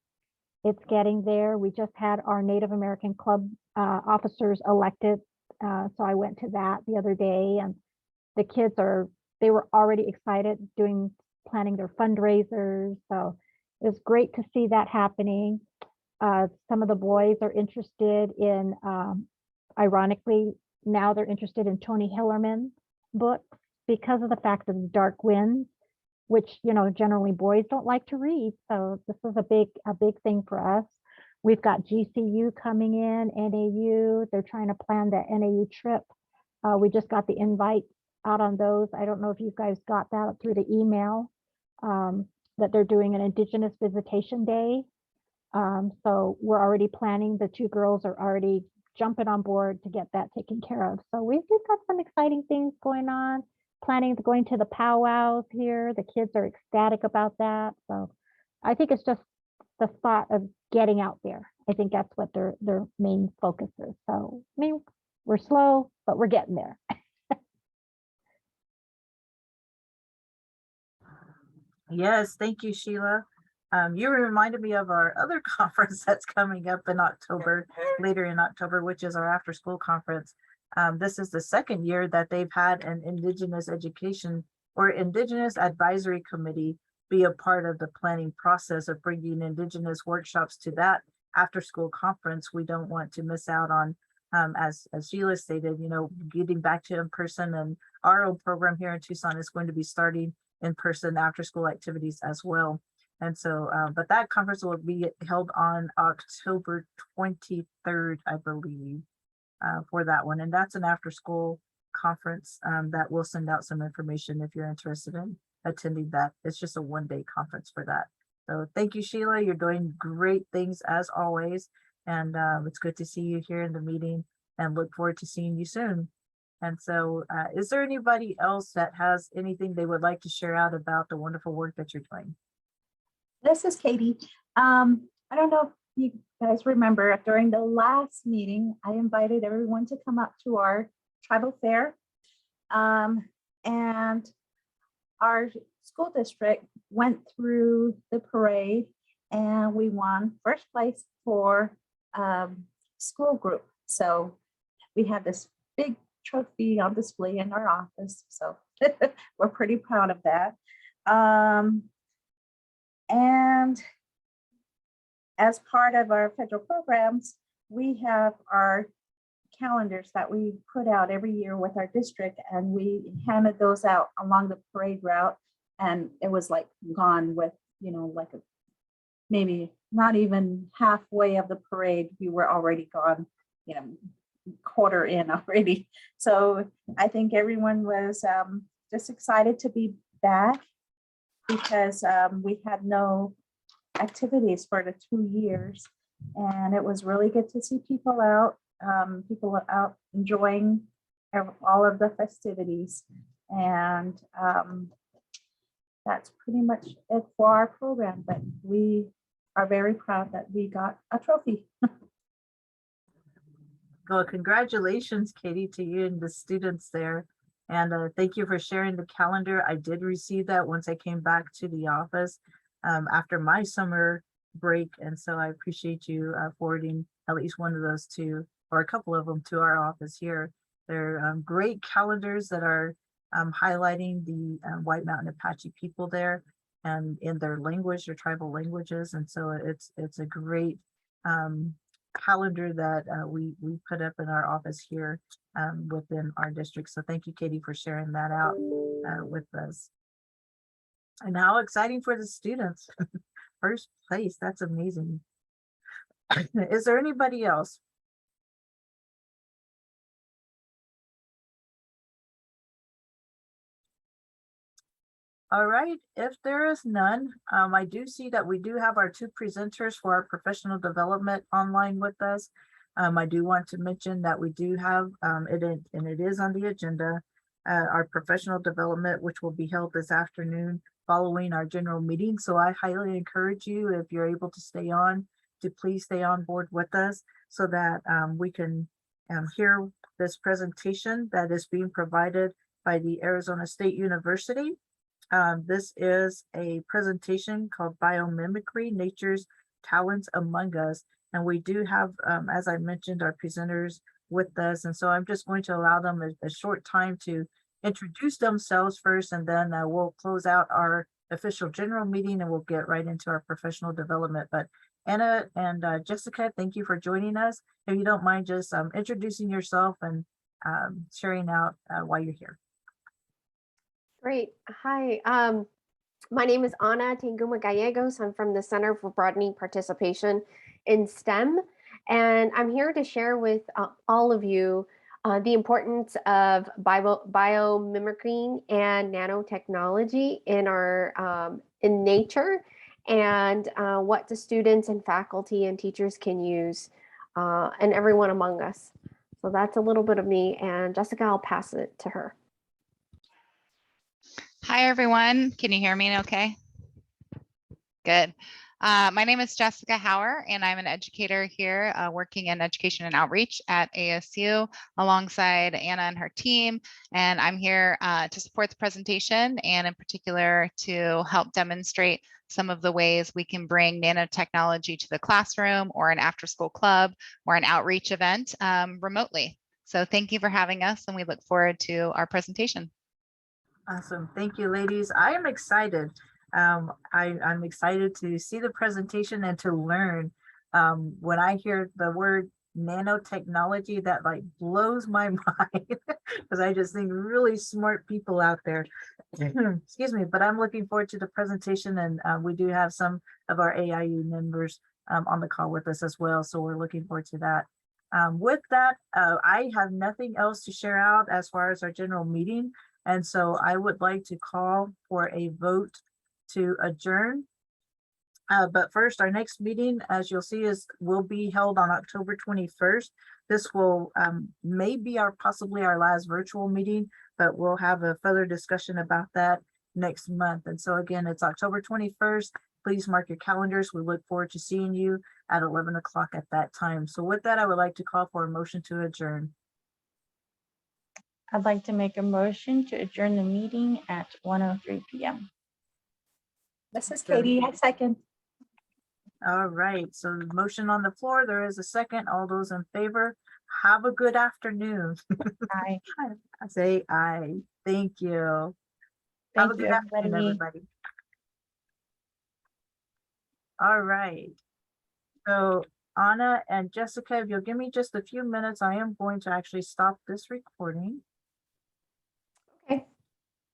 it's getting there. We just had our Native American Club officers elected. So I went to that the other day, and the kids they were already excited planning their fundraisers. So it was great to see that happening. Some of the boys are interested in, ironically, now they're interested in Tony Hillerman's books because of the fact of the dark winds, which, generally boys don't like to read. So this is a big thing for us. We've got GCU coming in, NAU. They're trying to plan the NAU trip. We just got the invite out on those. I don't know if you guys got that through the email, that they're doing an Indigenous Visitation Day. So we're already planning. The two girls are already jumping on board to get that taken care of. So we've got some exciting things going on, planning to going to the powwows here. The kids are ecstatic about that. So I think it's just the thought of getting out there. I think that's what their main focus is. So I mean, we're slow, but we're getting there. Yes, thank you, Sheila. You reminded me of our other conference that's coming up in October, later in October, which is our after school conference. This is the second year that they've had an Indigenous Education or Indigenous Advisory Committee be a part of the planning process of bringing Indigenous workshops to that after school conference. We don't want to miss out on, as Sheila stated, getting back to in person, and our own program here in Tucson is going to be starting in person after school activities as well. And so, but that conference will be held on October 23rd, I believe, for that one. And that's an after school conference that we'll send out some information if you're interested in attending that. It's just a one-day conference for that. So thank you, Sheila. You're doing great things as always. And it's good to see you here in the meeting and look forward to seeing you soon. And so is there anybody else that has anything they would like to share out about the wonderful work that you're doing? This is Katie. I don't know if you guys remember during the last meeting, I invited everyone to come up to our tribal fair. And our school district went through the parade and we won first place for school group. So we have this big trophy on display in our office. So we're pretty proud of that. And as part of our federal programs, we have our calendars that we put out every year with our district, and we handed those out along the parade route. And it was like gone with, you know, like maybe not even halfway of the parade, we were already gone, you know, quarter in already. So I think everyone was just excited to be back because we had no activities for the 2 years. And it was really good to see people out enjoying all of the festivities. And that's pretty much it for our program, but we are very proud that we got a trophy. Well, congratulations, Katie, to you and the students there. And thank you for sharing the calendar. I did receive that once I came back to the office after my summer break. And so I appreciate you forwarding at least one of those two, or a couple of them, to our office here. They're great calendars that are highlighting the White Mountain Apache people there and in their language, their tribal languages. And so it's a great calendar that we put up in our office here within our district. So thank you, Katie, for sharing that out with us. And how exciting for the students. First place, that's amazing. Is there anybody else? All right, if there is none, I do see that we do have our two presenters for our professional development online with us. I do want to mention that we do have and it is on the agenda, our professional development, which will be held this afternoon following our general meeting. So I highly encourage you, if you're able to stay on, to please stay on board with us so that we can hear this presentation that is being provided by the Arizona State University. This is a presentation called Biomimicry, Nature's Talents Among Us. And we do have, as I mentioned, our presenters with us. And so I'm just going to allow them a short time to introduce themselves first, and then we'll close out our official general meeting and we'll get right into our professional development. But Anna and Jessica, thank you for joining us. If you don't mind just introducing yourself and sharing out why you're here. Great. Hi, my name is Ana Tanguma Gallegos. I'm from the Center for Broadening Participation in STEM, and I'm here to share with all of you the importance of biomimicry and nanotechnology in our in nature, and what the students and faculty and teachers can use, and everyone among us. So that's a little bit of me, and Jessica, I'll pass it to her. Hi, everyone. Can you hear me okay? Good. My name is Jessica Hauer, and I'm an educator here working in education and outreach at ASU alongside Anna and her team. And I'm here to support the presentation and in particular to help demonstrate some of the ways we can bring nanotechnology to the classroom or an after-school club or an outreach event remotely. So thank you for having us, and we look forward to our presentation. Awesome. Thank you, ladies. I am excited. I'm excited to see the presentation and to learn. When I hear the word nanotechnology, that like blows my mind because I just think really smart people out there. Excuse me, but I'm looking forward to the presentation, and we do have some of our AIU members on the call with us as well. So we're looking forward to that. With that, I have nothing else to share out as far as our general meeting. And so I would like to call for a vote to adjourn. But first, our next meeting, as you'll see, will be held on October 21st. This will may be possibly our last virtual meeting, but we'll have a further discussion about that next month. And so again, it's October 21st. Please mark your calendars. We look forward to seeing you at 11 o'clock at that time. So with that, I would like to call for a motion to adjourn. I'd like to make a motion to adjourn the meeting at 1:03 p.m. This is Katie. I second. All right, so the motion on the floor, there is a second. All those in favor, have a good afternoon. Aye. I say aye. Thank you. Have a Thank you, good afternoon, everybody. everybody. All right. So Anna and Jessica, if you'll give me just a few minutes, I am going to actually stop this recording.